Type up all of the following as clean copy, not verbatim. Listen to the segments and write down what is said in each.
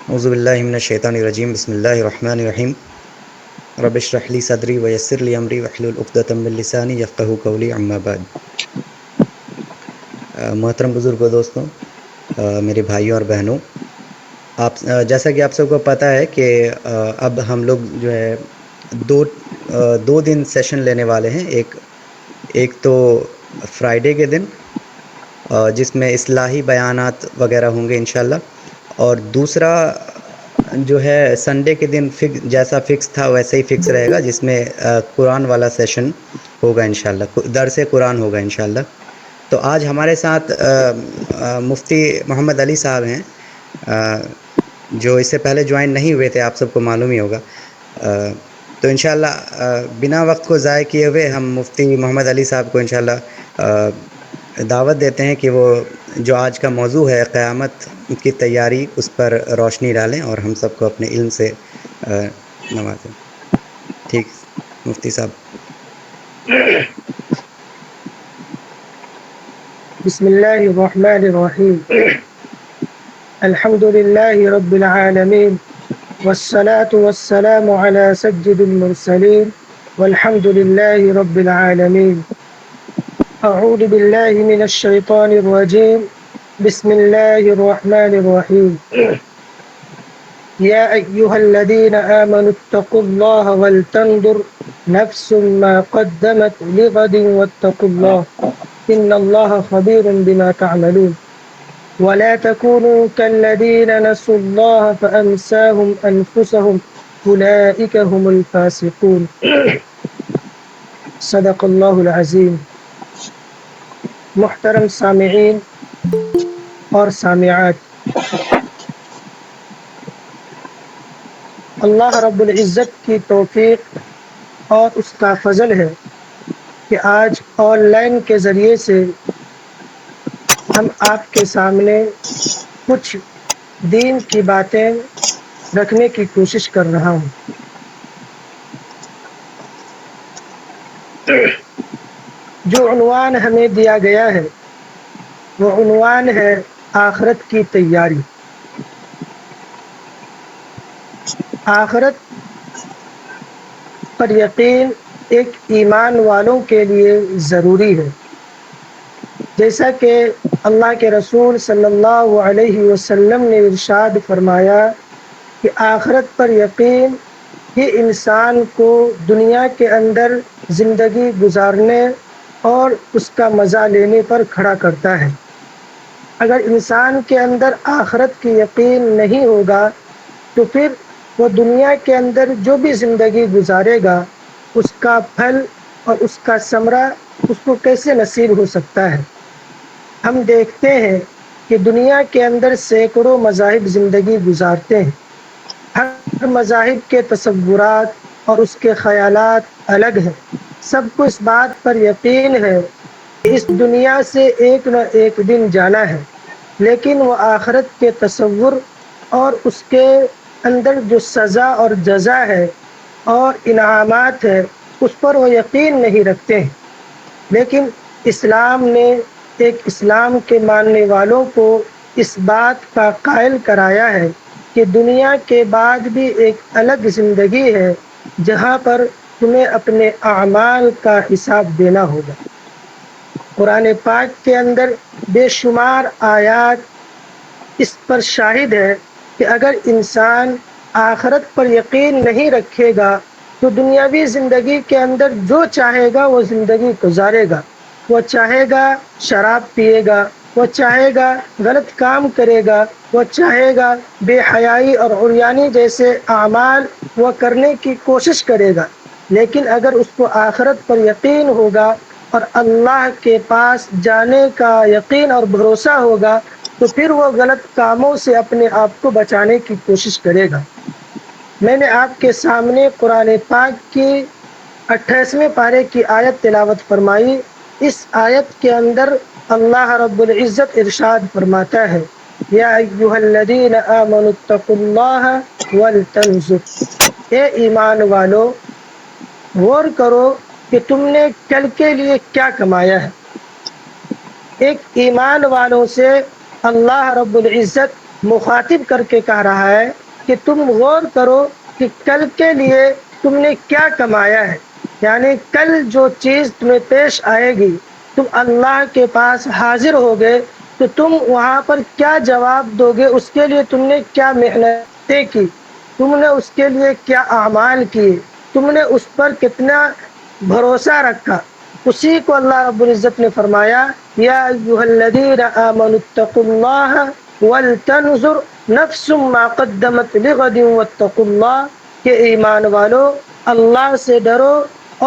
اعوذ باللہ من الشیطان الرجیم بسم اللہ الرحمن الرحیم رب اشرح لی صدری ویسر لی امری واحلل عقدۃ من لسانی یفقہوا قولی اما بعد۔ محترم بزرگوں، دوستوں، میرے بھائیوں اور بہنوں، جیسا کہ آپ سب کو پتہ ہے کہ اب ہم لوگ جو ہے دو دن سیشن لینے والے ہیں۔ ایک تو فرائیڈے کے دن جس میں اصلاحی بیانات وغیرہ ہوں گے انشاءاللہ، اور دوسرا جو ہے سنڈے کے دن جیسا فکس تھا ویسے ہی فکس رہے گا، جس میں قرآن والا سیشن ہوگا انشاءاللہ، درس قرآن ہوگا انشاءاللہ۔ تو آج ہمارے ساتھ مفتی محمد علی صاحب ہیں، جو اس سے پہلے جوائن نہیں ہوئے تھے، آپ سب کو معلوم ہی ہوگا۔ تو انشاءاللہ بنا وقت کو ضائع کیے ہوئے ہم مفتی محمد علی صاحب کو انشاءاللہ دعوت دیتے ہیں کہ وہ جو آج کا موضوع ہے قیامت کی تیاری، اس پر روشنی ڈالیں اور ہم سب کو اپنے علم سے نوازیں۔ ٹھیک مفتی صاحب۔ بسم اللہ الرحمن الرحیم۔ الحمد للہ رب العالمین والصلاة والسلام علی سید المرسلین والحمد للہ رب العالمین۔ اعوذ باللہ من الشیطان الرجیم، بسم اللہ الرحمن الرحیم۔ یا ایہا الذین آمنوا اتقوا اللہ ولتنظر نفس ما قدمت لغد واتقوا اللہ ان اللہ خبیر بما تعملون ولا تكونوا كالذين نسوا الله فأنساهم أنفسهم أولئك هم الفاسقون۔ صدق اللہ العظیم۔ محترم سامعین اور سامعات، اللہ رب العزت کی توفیق اور اس کا فضل ہے کہ آج آن لائن کے ذریعے سے ہم آپ کے سامنے کچھ دین کی باتیں رکھنے کی کوشش کر رہا ہوں۔ جو عنوان ہمیں دیا گیا ہے وہ عنوان ہے آخرت کی تیاری۔ آخرت پر یقین ایک ایمان والوں کے لیے ضروری ہے، جیسا کہ اللہ کے رسول صلی اللہ علیہ وسلم نے ارشاد فرمایا کہ آخرت پر یقین ہی انسان کو دنیا کے اندر زندگی گزارنے اور اس کا مزہ لینے پر کھڑا کرتا ہے۔ اگر انسان کے اندر آخرت کی یقین نہیں ہوگا تو پھر وہ دنیا کے اندر جو بھی زندگی گزارے گا اس کا پھل اور اس کا ثمرہ اس کو کیسے نصیب ہو سکتا ہے۔ ہم دیکھتے ہیں کہ دنیا کے اندر سینکڑوں مذاہب زندگی گزارتے ہیں، ہر مذاہب کے تصورات اور اس کے خیالات الگ ہیں۔ سب کو اس بات پر یقین ہے کہ اس دنیا سے ایک نہ ایک دن جانا ہے، لیکن وہ آخرت کے تصور اور اس کے اندر جو سزا اور جزا ہے اور انعامات ہے اس پر وہ یقین نہیں رکھتے ہیں۔ لیکن اسلام نے اسلام کے ماننے والوں کو اس بات کا قائل کرایا ہے کہ دنیا کے بعد بھی ایک الگ زندگی ہے جہاں پر تمہیں اپنے اعمال کا حساب دینا ہوگا۔ قرآن پاک کے اندر بے شمار آیات اس پر شاہد ہے کہ اگر انسان آخرت پر یقین نہیں رکھے گا تو دنیاوی زندگی کے اندر جو چاہے گا وہ زندگی گزارے گا۔ وہ چاہے گا شراب پیے گا، وہ چاہے گا غلط کام کرے گا، وہ چاہے گا بے حیائی اور عریانی جیسے اعمال وہ کرنے کی کوشش کرے گا، لیکن اگر اس کو آخرت پر یقین ہوگا اور اللہ کے پاس جانے کا یقین اور بھروسہ ہوگا تو پھر وہ غلط کاموں سے اپنے آپ کو بچانے کی کوشش کرے گا۔ میں نے آپ کے سامنے قرآن پاک کی 28ویں پارے کی آیت تلاوت فرمائی۔ اس آیت کے اندر اللہ رب العزت ارشاد فرماتا ہے، یا ایھا الذین آمنوا اتقوا اللہ ولتنظر، اے ایمان والو غور کرو کہ تم نے کل کے لیے کیا کمایا ہے۔ ایک ایمان والوں سے اللہ رب العزت مخاطب کر کے کہہ رہا ہے کہ تم غور کرو کہ کل کے لیے تم نے کیا کمایا ہے، یعنی کل جو چیز تمہیں پیش آئے گی، تم اللہ کے پاس حاضر ہوگے تو تم وہاں پر کیا جواب دو گے، اس کے لیے تم نے کیا محنتیں کی، تم نے اس کے لیے کیا اعمال کیے، تم نے اس پر کتنا بھروسہ رکھا۔ اسی کو اللہ رب العزت نے فرمایا، یا ایھا الذین آمنوا اتقوا اللہ ولتنظر نفس ما قدمت لغد واتقوا اللہ، کہ ایمان والو اللہ سے ڈرو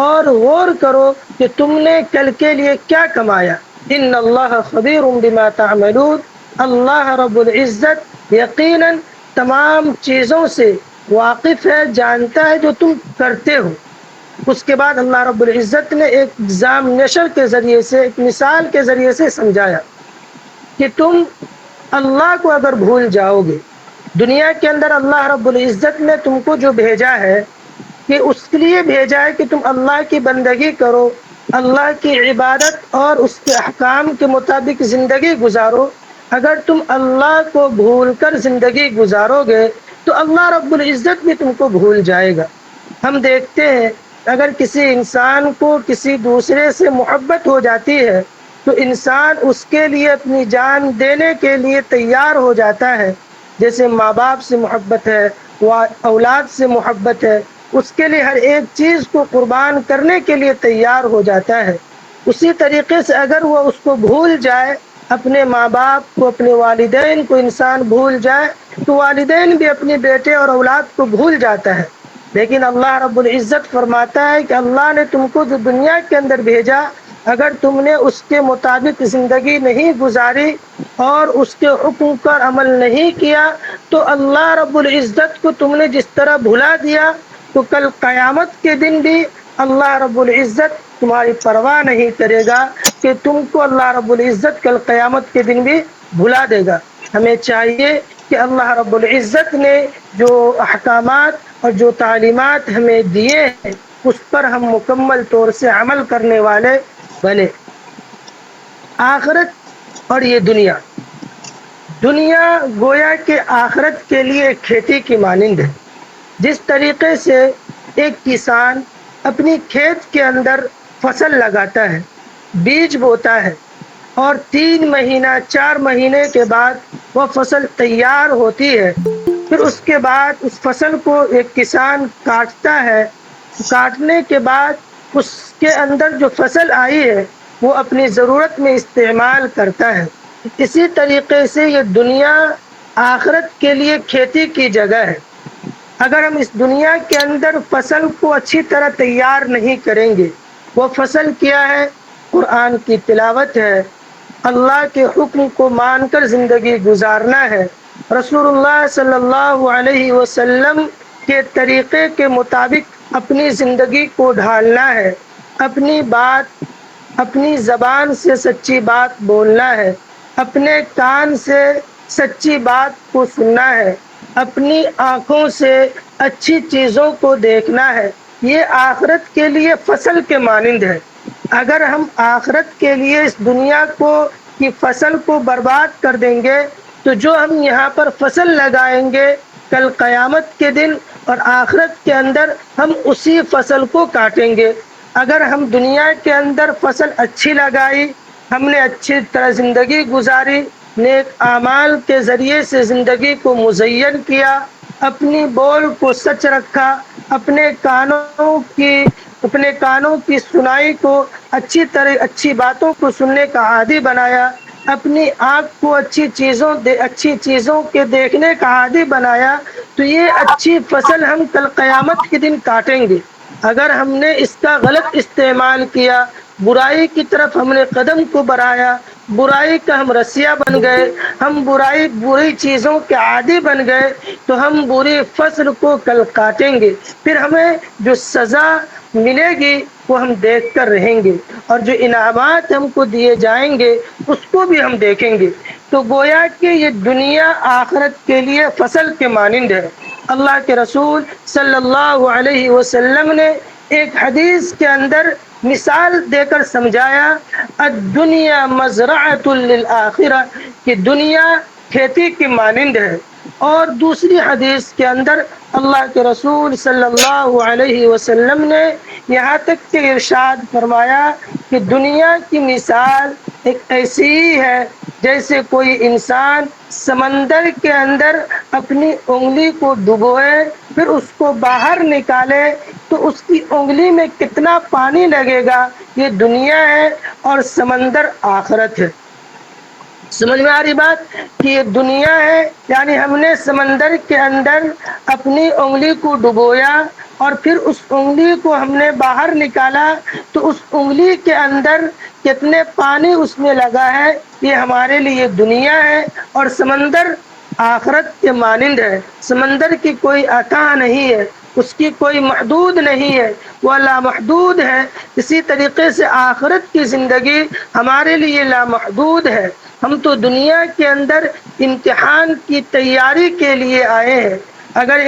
اور غور کرو کہ تم نے کل کے لیے کیا کمایا۔ ان اللہ خبیر بما تعملون، اللہ رب العزت یقیناً تمام چیزوں سے واقف ہے، جانتا ہے جو تم کرتے ہو۔ اس کے بعد اللہ رب العزت نے ایک ایگزامینیشن کے ذریعے سے، ایک مثال کے ذریعے سے سمجھایا کہ تم اللہ کو اگر بھول جاؤ گے، دنیا کے اندر اللہ رب العزت نے تم کو جو بھیجا ہے کہ اس کے لیے بھیجا ہے کہ تم اللہ کی بندگی کرو، اللہ کی عبادت اور اس کے احکام کے مطابق زندگی گزارو۔ اگر تم اللہ کو بھول کر زندگی گزارو گے تو اللہ رب العزت بھی تم کو بھول جائے گا۔ ہم دیکھتے ہیں اگر کسی انسان کو کسی دوسرے سے محبت ہو جاتی ہے تو انسان اس کے لیے اپنی جان دینے کے لیے تیار ہو جاتا ہے، جیسے ماں باپ سے محبت ہے، اولاد سے محبت ہے، اس کے لیے ہر ایک چیز کو قربان کرنے کے لیے تیار ہو جاتا ہے۔ اسی طریقے سے اگر وہ اس کو بھول جائے، اپنے ماں باپ کو، اپنے والدین کو انسان بھول جائے تو والدین بھی اپنے بیٹے اور اولاد کو بھول جاتا ہے۔ لیکن اللہ رب العزت فرماتا ہے کہ اللہ نے تم کو جو دنیا کے اندر بھیجا، اگر تم نے اس کے مطابق زندگی نہیں گزاری اور اس کے حکم پر عمل نہیں کیا تو اللہ رب العزت کو تم نے جس طرح بھلا دیا تو کل قیامت کے دن بھی اللہ رب العزت تمہاری پرواہ نہیں کرے گا کہ تم کو اللہ رب العزت کل قیامت کے دن بھی بھلا دے گا۔ ہمیں چاہیے کہ اللہ رب العزت نے جو احکامات اور جو تعلیمات ہمیں دیے ہیں اس پر ہم مکمل طور سے عمل کرنے والے بنے۔ آخرت اور یہ دنیا گویا کہ آخرت کے لیے ایک کھیتی کی مانند ہے۔ جس طریقے سے ایک کسان اپنی کھیت کے اندر فصل لگاتا ہے، بیج بوتا ہے اور 3 مہینہ 4 مہینے کے بعد وہ فصل تیار ہوتی ہے، پھر اس کے بعد اس فصل کو ایک کسان کاٹتا ہے، کاٹنے کے بعد اس کے اندر جو فصل آئی ہے وہ اپنی ضرورت میں استعمال کرتا ہے۔ اسی طریقے سے یہ دنیا آخرت کے لیے کھیتی کی جگہ ہے۔ اگر ہم اس دنیا کے اندر فصل کو اچھی طرح تیار نہیں کریں گے، وہ فصل کیا ہے؟ قرآن کی تلاوت ہے، اللہ کے حکم کو مان کر زندگی گزارنا ہے، رسول اللہ صلی اللہ علیہ وسلم کے طریقے کے مطابق اپنی زندگی کو ڈھالنا ہے، اپنی بات، اپنی زبان سے سچی بات بولنا ہے، اپنے کان سے سچی بات کو سننا ہے، اپنی آنکھوں سے اچھی چیزوں کو دیکھنا ہے۔ یہ آخرت کے لیے فصل کے مانند ہے۔ اگر ہم آخرت کے لیے اس دنیا کی فصل کو برباد کر دیں گے تو جو ہم یہاں پر فصل لگائیں گے کل قیامت کے دن اور آخرت کے اندر ہم اسی فصل کو کاٹیں گے۔ اگر ہم دنیا کے اندر فصل اچھی لگائی، ہم نے اچھی طرح زندگی گزاری، نیک اعمال کے ذریعے سے زندگی کو مزین کیا، اپنی بول کو سچ رکھا، اپنے کانوں کی سنائی کو اچھی باتوں کو سننے کا عادی بنایا، اپنی آنکھ کو اچھی چیزوں کے دیکھنے کا عادی بنایا، تو یہ اچھی فصل ہم کل قیامت کے دن کاٹیں گے۔ اگر ہم نے اس کا غلط استعمال کیا، برائی کی طرف ہم نے قدم کو بڑھایا، برائی کا ہم رسیا بن گئے، ہم بری چیزوں کے عادی بن گئے تو ہم بری فصل کو کل کاٹیں گے، پھر ہمیں جو سزا ملے گی وہ ہم دیکھ کر رہیں گے، اور جو انعامات ہم کو دیے جائیں گے اس کو بھی ہم دیکھیں گے۔ تو گویا کہ یہ دنیا آخرت کے لیے فصل کے مانند ہے۔ اللہ کے رسول صلی اللہ علیہ وسلم نے ایک حدیث کے اندر مثال دے کر سمجھایا، الدنیا مزرعۃ للآخرہ، کہ دنیا کھیتی کی مانند ہے۔ اور دوسری حدیث کے اندر اللہ کے رسول صلی اللہ علیہ وسلم نے یہاں تک کہ ارشاد فرمایا کہ دنیا کی مثال ایک ایسی ہی ہے جیسے کوئی انسان سمندر کے اندر اپنی انگلی کو ڈبوئے پھر اس کو باہر نکالے تو اس کی انگلی میں کتنا پانی لگے گا۔ یہ دنیا ہے اور سمندر آخرت ہے۔ سمجھ میں آ رہی بات کہ یہ دنیا ہے، یعنی ہم نے سمندر کے اندر اپنی انگلی کو ڈبویا اور پھر اس انگلی کو ہم نے باہر نکالا تو اس انگلی کے اندر کتنے پانی اس میں لگا ہے، یہ ہمارے لیے دنیا ہے۔ اور سمندر آخرت کے مانند ہے۔ سمندر کی کوئی عطا نہیں ہے، اس کی کوئی محدود نہیں ہے، وہ لامحدود ہے۔ اسی طریقے سے آخرت کی زندگی ہمارے لیے لامحدود ہے۔ ہم تو دنیا کے اندر امتحان کی تیاری کے لیے آئے ہیں۔ اگر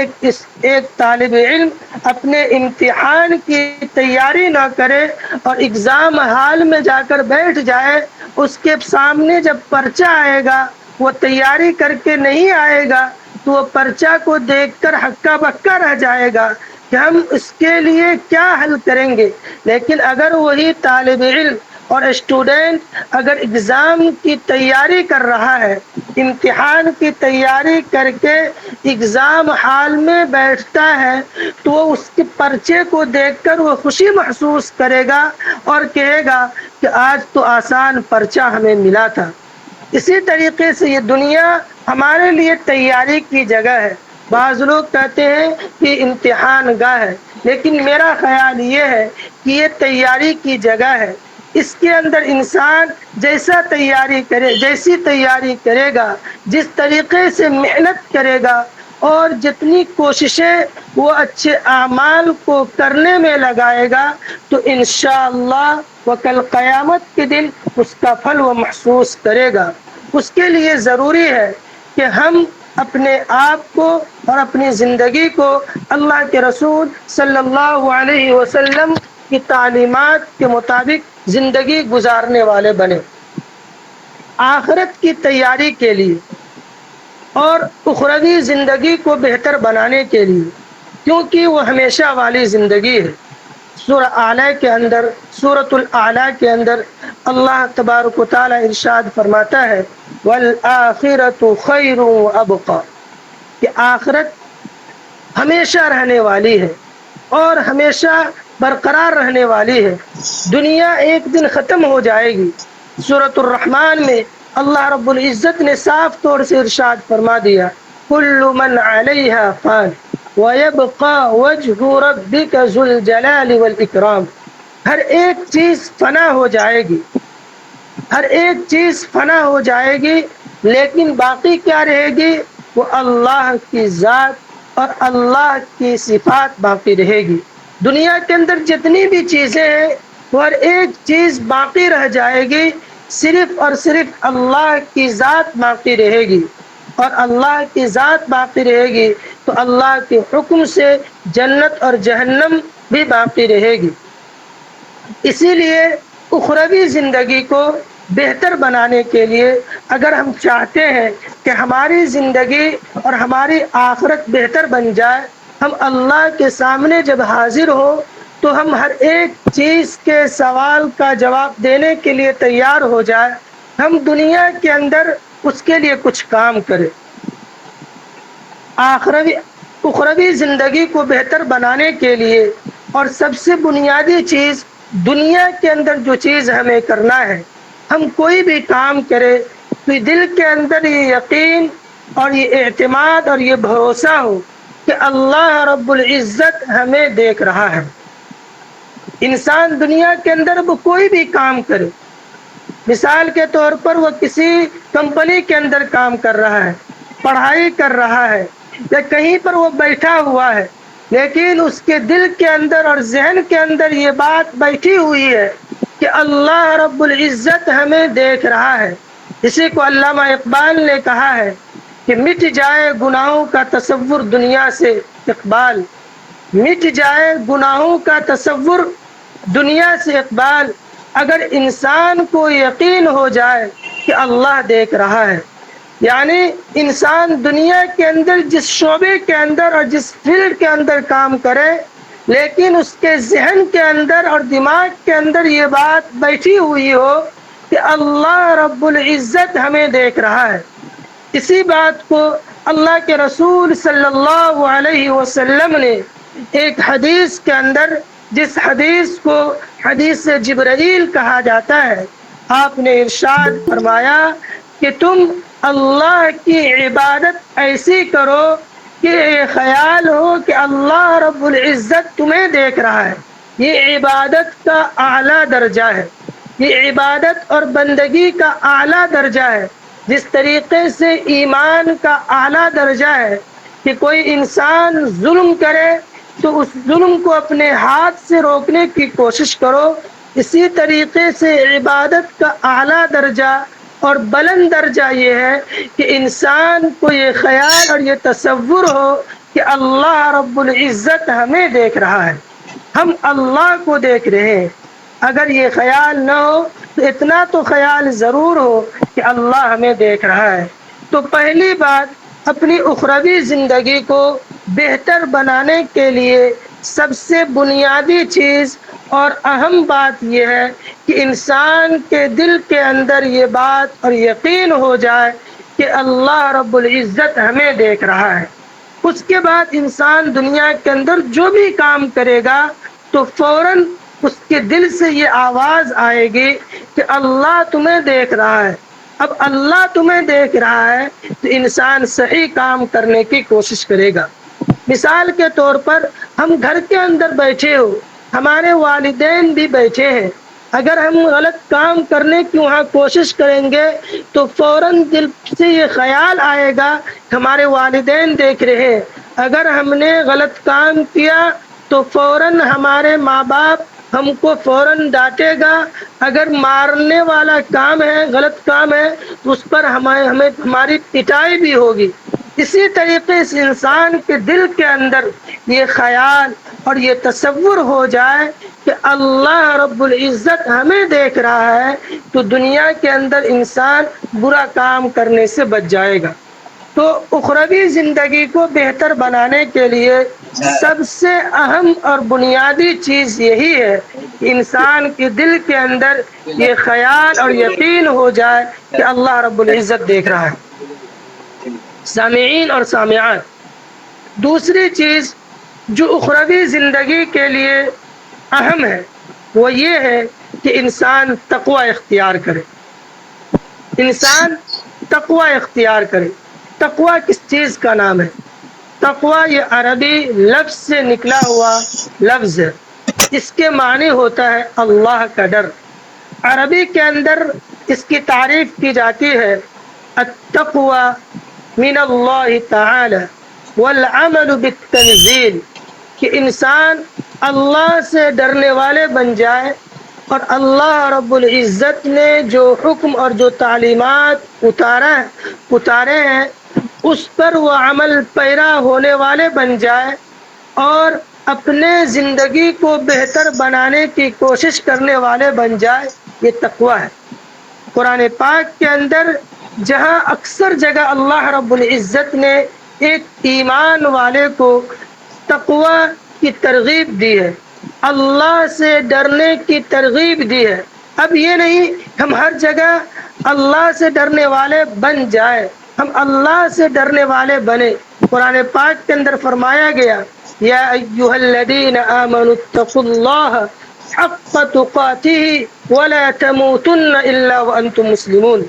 ایک طالب علم اپنے امتحان کی تیاری نہ کرے اور ایگزام ہال میں جا کر بیٹھ جائے، اس کے سامنے جب پرچہ آئے گا وہ تیاری کر کے نہیں آئے گا تو وہ پرچہ کو دیکھ کر ہکا بکا رہ جائے گا کہ ہم اس کے لیے کیا حل کریں گے۔ لیکن اگر وہی طالب علم اور اسٹوڈنٹ اگر ایگزام کی تیاری کر رہا ہے، امتحان کی تیاری کر کے ایگزام ہال میں بیٹھتا ہے تو وہ اس کے پرچے کو دیکھ کر وہ خوشی محسوس کرے گا اور کہے گا کہ آج تو آسان پرچہ ہمیں ملا تھا۔ اسی طریقے سے یہ دنیا ہمارے لیے تیاری کی جگہ ہے۔ بعض لوگ کہتے ہیں کہ امتحان گاہ ہے، لیکن میرا خیال یہ ہے کہ یہ تیاری کی جگہ ہے۔ اس کے اندر انسان جیسی تیاری کرے گا، جس طریقے سے محنت کرے گا اور جتنی کوششیں وہ اچھے اعمال کو کرنے میں لگائے گا تو انشاءاللہ وہ کل قیامت کے دن اس کا پھل وہ محسوس کرے گا۔ اس کے لیے ضروری ہے کہ ہم اپنے آپ کو اور اپنی زندگی کو اللہ کے رسول صلی اللہ علیہ وسلم کی تعلیمات کے مطابق زندگی گزارنے والے بنے۔ آخرت کی تیاری کے لیے اور اخروی زندگی کو بہتر بنانے کے لیے، کیونکہ وہ ہمیشہ والی زندگی ہے۔ سورۃ الاعلیٰ کے اندر اللہ تبارک و تعالی ارشاد فرماتا ہے وَالْآخِرَةُ خَيْرٌ وَأَبْقَىٰ، کہ آخرت ہمیشہ رہنے والی ہے اور ہمیشہ برقرار رہنے والی ہے۔ دنیا ایک دن ختم ہو جائے گی۔ سورۃ الرحمن میں اللہ رب العزت نے صاف طور سے ارشاد فرما دیا كُلُّ مَنْ عَلَيْهَا فَانٍ وَيَبْقَىٰ وَجْهُ رَبِّكَ ذُو الْجَلَالِ وَالْإِكْرَامِ، ہر ایک چیز فنا ہو جائے گی، ہر ایک چیز فنا ہو جائے گی، لیکن باقی کیا رہے گی؟ وہ اللہ کی ذات اور اللہ کی صفات باقی رہے گی۔ دنیا کے اندر جتنی بھی چیزیں ہیں وہ ہر ایک چیز باقی رہ جائے گی، صرف اور صرف اللہ کی ذات باقی رہے گی۔ اور اللہ کی ذات باقی رہے گی تو اللہ کے حکم سے جنت اور جہنم بھی باقی رہے گی۔ اسی لیے اخروی زندگی کو بہتر بنانے کے لیے اگر ہم چاہتے ہیں کہ ہماری زندگی اور ہماری آخرت بہتر بن جائے، ہم اللہ کے سامنے جب حاضر ہو تو ہم ہر ایک چیز کے سوال کا جواب دینے کے لیے تیار ہو جائے، ہم دنیا کے اندر اس کے لیے کچھ کام کریں۔ اخروی زندگی کو بہتر بنانے کے لیے اور سب سے بنیادی چیز دنیا کے اندر جو چیز ہمیں کرنا ہے، ہم کوئی بھی کام کرے تو دل کے اندر یہ یقین اور یہ اعتماد اور یہ بھروسہ ہو کہ اللہ رب العزت ہمیں دیکھ رہا ہے۔ انسان دنیا کے اندر وہ کوئی بھی کام کرے، مثال کے طور پر وہ کسی کمپنی کے اندر کام کر رہا ہے، پڑھائی کر رہا ہے یا کہیں پر وہ بیٹھا ہوا ہے، لیکن اس کے دل کے اندر اور ذہن کے اندر یہ بات بیٹھی ہوئی ہے کہ اللہ رب العزت ہمیں دیکھ رہا ہے۔ اسی کو علامہ اقبال نے کہا ہے کہ مٹ جائے گناہوں کا تصور دنیا سے اقبال، مٹ جائے گناہوں کا تصور دنیا سے اقبال، اگر انسان کو یقین ہو جائے کہ اللہ دیکھ رہا ہے یعنی انسان دنیا کے اندر جس شعبے کے اندر اور جس فیلڈ کے اندر کام کرے، لیکن اس کے ذہن کے اندر اور دماغ کے اندر یہ بات بیٹھی ہوئی ہو کہ اللہ رب العزت ہمیں دیکھ رہا ہے۔ اسی بات کو اللہ کے رسول صلی اللہ علیہ وسلم نے ایک حدیث کے اندر، جس حدیث کو حدیث جبرائیل کہا جاتا ہے، آپ نے ارشاد فرمایا کہ تم اللہ کی عبادت ایسی کرو کہ یہ خیال ہو کہ اللہ رب العزت تمہیں دیکھ رہا ہے۔ یہ عبادت کا اعلیٰ درجہ ہے، یہ عبادت اور بندگی کا اعلیٰ درجہ ہے۔ جس طریقے سے ایمان کا اعلیٰ درجہ ہے کہ کوئی انسان ظلم کرے تو اس ظلم کو اپنے ہاتھ سے روکنے کی کوشش کرو، اسی طریقے سے عبادت کا اعلیٰ درجہ اور بلند درجہ یہ ہے کہ انسان کو یہ خیال اور یہ تصور ہو کہ اللہ رب العزت ہمیں دیکھ رہا ہے، ہم اللہ کو دیکھ رہے ہیں۔ اگر یہ خیال نہ ہو تو اتنا تو خیال ضرور ہو کہ اللہ ہمیں دیکھ رہا ہے۔ تو پہلی بات، اپنی اخروی زندگی کو بہتر بنانے کے لیے سب سے بنیادی چیز اور اہم بات یہ ہے کہ انسان کے دل کے اندر یہ بات اور یقین ہو جائے کہ اللہ رب العزت ہمیں دیکھ رہا ہے۔ اس کے بعد انسان دنیا کے اندر جو بھی کام کرے گا تو فوراً اس کے دل سے یہ آواز آئے گی کہ اللہ تمہیں دیکھ رہا ہے۔ اب اللہ تمہیں دیکھ رہا ہے تو انسان صحیح کام کرنے کی کوشش کرے گا۔ مثال کے طور پر ہم گھر کے اندر بیٹھے ہو، ہمارے والدین بھی بیٹھے ہیں، اگر ہم غلط کام کرنے کی وہاں کوشش کریں گے تو فوراً دل سے یہ خیال آئے گا کہ ہمارے والدین دیکھ رہے ہیں۔ اگر ہم نے غلط کام کیا تو فوراً ہمارے ماں باپ ہم کو فوراً ڈانٹے گا۔ اگر مارنے والا کام ہے، غلط کام ہے، تو اس پر ہماری پٹائی بھی ہوگی۔ اسی طریقے سے انسان کے دل کے اندر یہ خیال اور یہ تصور ہو جائے کہ اللہ رب العزت ہمیں دیکھ رہا ہے تو دنیا کے اندر انسان برا کام کرنے سے بچ جائے گا۔ تو اخروی زندگی کو بہتر بنانے کے لیے سب سے اہم اور بنیادی چیز یہی ہے کہ انسان کے دل کے اندر یہ خیال اور یقین ہو جائے کہ اللہ رب العزت دیکھ رہا ہے۔ سامعین اور سامعات، دوسری چیز جو اخروی زندگی کے لیے اہم ہے وہ یہ ہے کہ انسان تقوی اختیار کرے۔ انسان تقوی اختیار کرے۔ تقوی کس چیز کا نام ہے؟ تقوی یہ عربی لفظ سے نکلا ہوا لفظ ہے، اس کے معنی ہوتا ہے اللہ کا ڈر۔ عربی کے اندر اس کی تعریف کی جاتی ہے التقوی من اللہ تعالی والعمل بالتنزیل، کہ انسان اللہ سے ڈرنے والے بن جائے اور اللہ رب العزت نے جو حکم اور جو تعلیمات اتارے ہیں اس پر وہ عمل پیرا ہونے والے بن جائے اور اپنے زندگی کو بہتر بنانے کی کوشش کرنے والے بن جائے، یہ تقوی ہے۔ قرآن پاک کے اندر جہاں اکثر جگہ اللہ رب العزت نے ایک ایمان والے کو تقوی کی ترغیب دی ہے، اللہ سے ڈرنے کی ترغیب دی ہے۔ اب یہ نہیں ہم ہر جگہ اللہ سے ڈرنے والے بن جائیں، ہم اللہ سے ڈرنے والے بنے۔ قرآن پاک کے اندر فرمایا گیا یا ایھا الذین آمنوا اتقوا اللہ حق تقاتہ ولا تموتن الا وانتم مسلمون،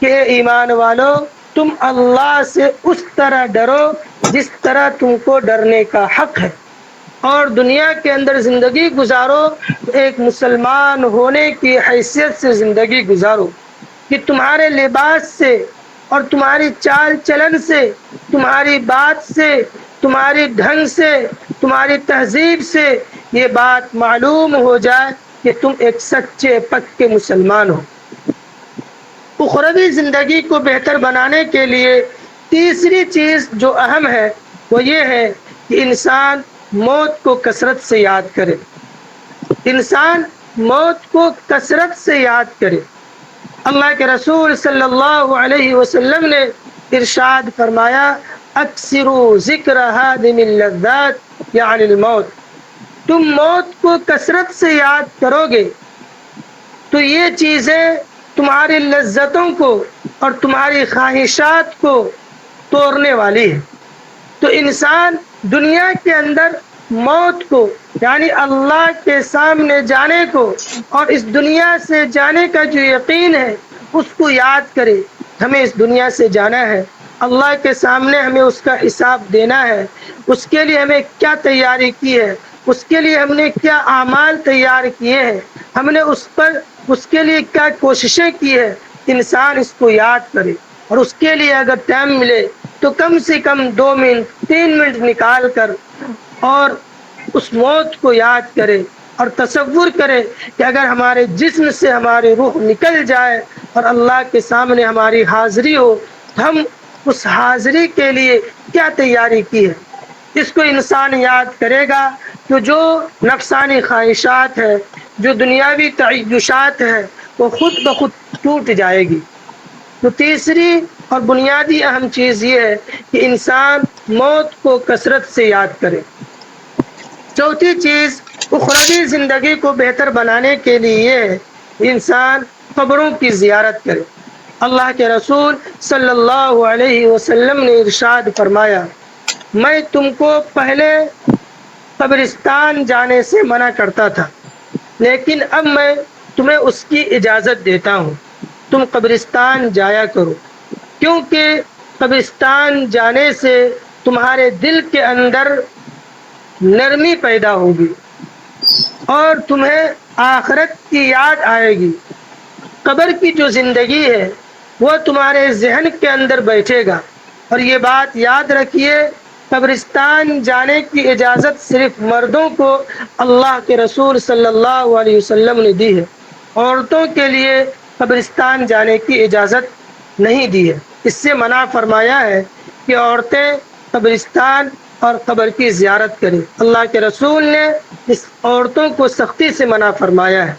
کہ ایمان والو تم اللہ سے اس طرح ڈرو جس طرح تم کو ڈرنے کا حق ہے، اور دنیا کے اندر زندگی گزارو تو ایک مسلمان ہونے کی حیثیت سے زندگی گزارو، کہ تمہارے لباس سے اور تمہاری چال چلن سے، تمہاری بات سے، تمہاری ڈھنگ سے، تمہاری تہذیب سے یہ بات معلوم ہو جائے کہ تم ایک سچے پکے مسلمان ہو۔ اخروی زندگی کو بہتر بنانے کے لیے تیسری چیز جو اہم ہے وہ یہ ہے کہ انسان موت کو کثرت سے یاد کرے۔ انسان موت کو کثرت سے یاد کرے۔ اللہ کے رسول صلی اللہ علیہ وسلم نے ارشاد فرمایا اکثروا ذکر ہادم اللذات یعنی الموت، تم موت کو کثرت سے یاد کرو گے تو یہ چیزیں تمہاری لذتوں کو اور تمہاری خواہشات کو توڑنے والی ہے۔ تو انسان دنیا کے اندر موت کو یعنی اللہ کے سامنے جانے کو اور اس دنیا سے جانے کا جو یقین ہے اس کو یاد کرے۔ ہمیں اس دنیا سے جانا ہے، اللہ کے سامنے ہمیں اس کا حساب دینا ہے، اس کے لیے ہمیں کیا تیاری کی ہے، اس کے لیے ہم نے کیا اعمال تیار کیے ہیں، ہم نے اس کے لیے کیا کوششیں کی ہے، انسان اس کو یاد کرے۔ اور اس کے لیے اگر ٹائم ملے تو کم سے کم 2 منٹ 3 منٹ نکال کر اور اس موت کو یاد کرے اور تصور کرے کہ اگر ہمارے جسم سے ہماری روح نکل جائے اور اللہ کے سامنے ہماری حاضری ہو، ہم اس حاضری کے لیے کیا تیاری کی ہے۔ اس کو انسان یاد کرے گا تو جو نفسانی خواہشات ہے، جو دنیاوی تعیشات ہے، وہ خود بخود ٹوٹ جائے گی۔ تو تیسری اور بنیادی اہم چیز یہ ہے کہ انسان موت کو کثرت سے یاد کرے۔ چوتھی چیز اخروی زندگی کو بہتر بنانے کے لیے یہ ہے کہ انسان قبروں کی زیارت کرے۔ اللہ کے رسول صلی اللہ علیہ وسلم نے ارشاد فرمایا میں تم کو پہلے قبرستان جانے سے منع کرتا تھا، لیکن اب میں تمہیں اس کی اجازت دیتا ہوں، تم قبرستان جایا کرو، کیونکہ قبرستان جانے سے تمہارے دل کے اندر نرمی پیدا ہوگی اور تمہیں آخرت کی یاد آئے گی۔ قبر کی جو زندگی ہے وہ تمہارے ذہن کے اندر بیٹھے گا۔ اور یہ بات یاد رکھیے، قبرستان جانے کی اجازت صرف مردوں کو اللہ کے رسول صلی اللہ علیہ وسلم نے دی ہے، عورتوں کے لیے قبرستان جانے کی اجازت نہیں دی ہے۔ اس سے منع فرمایا ہے کہ عورتیں قبرستان اور قبر کی زیارت کریں۔ اللہ کے رسول نے اس عورتوں کو سختی سے منع فرمایا ہے۔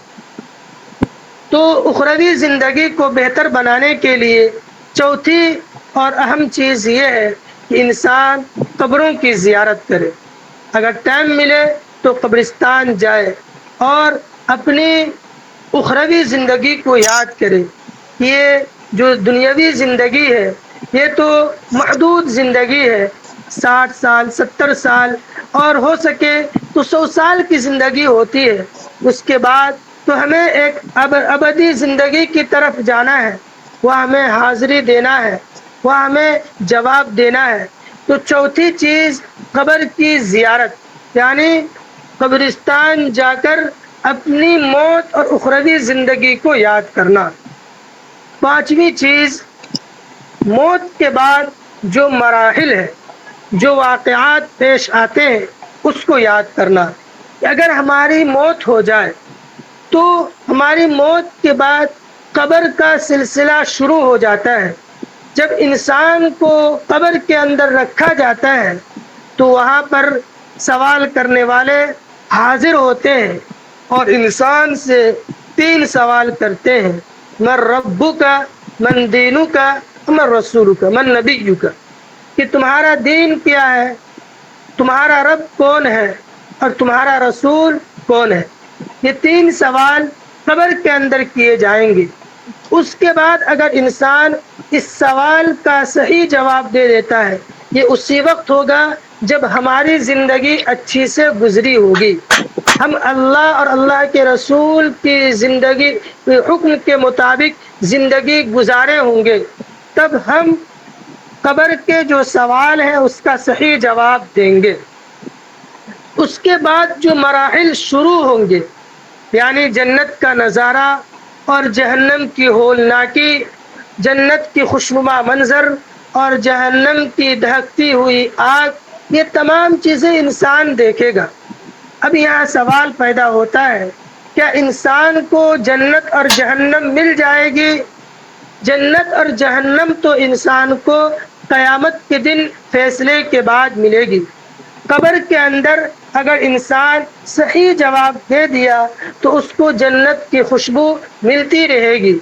تو اخروی زندگی کو بہتر بنانے کے لیے چوتھی اور اہم چیز یہ ہے کہ انسان قبروں کی زیارت کرے۔ اگر ٹائم ملے تو قبرستان جائے اور اپنی اخروی زندگی کو یاد کرے۔ یہ جو دنیاوی زندگی ہے یہ تو محدود زندگی ہے، 60 سال 70 سال اور ہو سکے تو 100 سال کی زندگی ہوتی ہے۔ اس کے بعد تو ہمیں ایک ابدی زندگی کی طرف جانا ہے، وہ ہمیں حاضری دینا ہے، وہ ہمیں جواب دینا ہے۔ تو چوتھی چیز قبر کی زیارت یعنی قبرستان جا کر اپنی موت اور اخروی زندگی کو یاد کرنا۔ پانچویں چیز موت کے بعد جو مراحل ہے، جو واقعات پیش آتے ہیں اس کو یاد کرنا۔ اگر ہماری موت ہو جائے تو ہماری موت کے بعد قبر کا سلسلہ شروع ہو جاتا ہے۔ جب انسان کو قبر کے اندر رکھا جاتا ہے تو وہاں پر سوال کرنے والے حاضر ہوتے ہیں اور انسان سے 3 سوال کرتے ہیں، من ربک، من دینک، من رسولک، من نبیک، کہ تمہارا دین کیا ہے، تمہارا رب کون ہے اور تمہارا رسول کون ہے۔ یہ 3 سوال قبر کے اندر کیے جائیں گے۔ اس کے بعد اگر انسان اس سوال کا صحیح جواب دے دیتا ہے، یہ اسی وقت ہوگا جب ہماری زندگی اچھی سے گزری ہوگی، ہم اللہ اور اللہ کے رسول کی زندگی حکم کے مطابق زندگی گزارے ہوں گے، تب ہم قبر کے جو سوال ہیں اس کا صحیح جواب دیں گے۔ اس کے بعد جو مراحل شروع ہوں گے یعنی جنت کا نظارہ اور جہنم کی ہولناکی، جنت کی خوشنما منظر اور جہنم کی دہکتی ہوئی آگ، یہ تمام چیزیں انسان دیکھے گا۔ اب یہاں سوال پیدا ہوتا ہے، کیا انسان کو جنت اور جہنم مل جائے گی؟ جنت اور جہنم تو انسان کو قیامت کے دن فیصلے کے بعد ملے گی۔ قبر کے اندر اگر انسان صحیح جواب دے دیا تو اس کو جنت کی خوشبو ملتی رہے گی،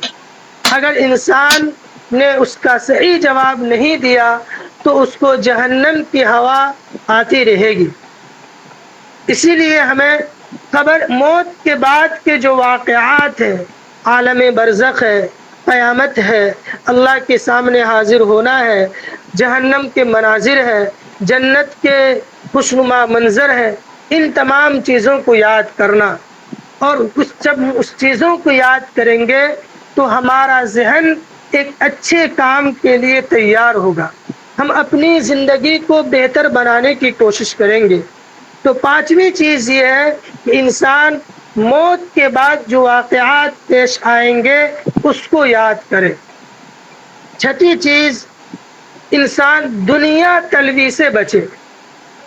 اگر انسان نے اس کا صحیح جواب نہیں دیا تو اس کو جہنم کی ہوا آتی رہے گی۔ اسی لیے ہمیں قبر، موت کے بعد کے جو واقعات ہیں، عالم برزخ ہے، قیامت ہے، اللہ کے سامنے حاضر ہونا ہے، جہنم کے مناظر ہے، جنت کے خوشنما منظر ہے، ان تمام چیزوں کو یاد کرنا، اور جب اس چیزوں کو یاد کریں گے تو ہمارا ذہن ایک اچھے کام کے لیے تیار ہوگا، ہم اپنی زندگی کو بہتر بنانے کی کوشش کریں گے۔ تو پانچویں چیز یہ ہے کہ انسان موت کے بعد جو واقعات پیش آئیں گے اس کو یاد کرے۔ چھٹی چیز، انسان دنیا طلبی سے بچے،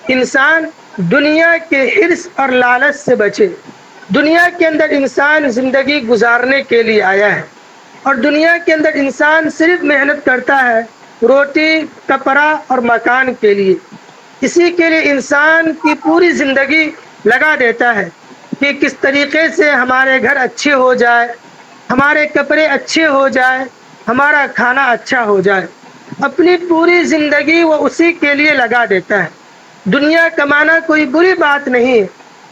انسان دنیا کے حرص اور لالچ سے بچے۔ دنیا کے اندر انسان زندگی گزارنے کے لیے آیا ہے، اور دنیا کے اندر انسان صرف محنت کرتا ہے روٹی، کپڑا اور مکان کے لیے۔ اسی کے لیے انسان کی پوری زندگی لگا دیتا ہے کہ کس طریقے سے ہمارے گھر اچھے ہو جائے، ہمارے کپڑے اچھے ہو جائے، ہمارا کھانا اچھا ہو جائے۔ اپنی پوری زندگی وہ اسی کے لیے لگا دیتا ہے۔ دنیا کمانا کوئی بری بات نہیں ہے،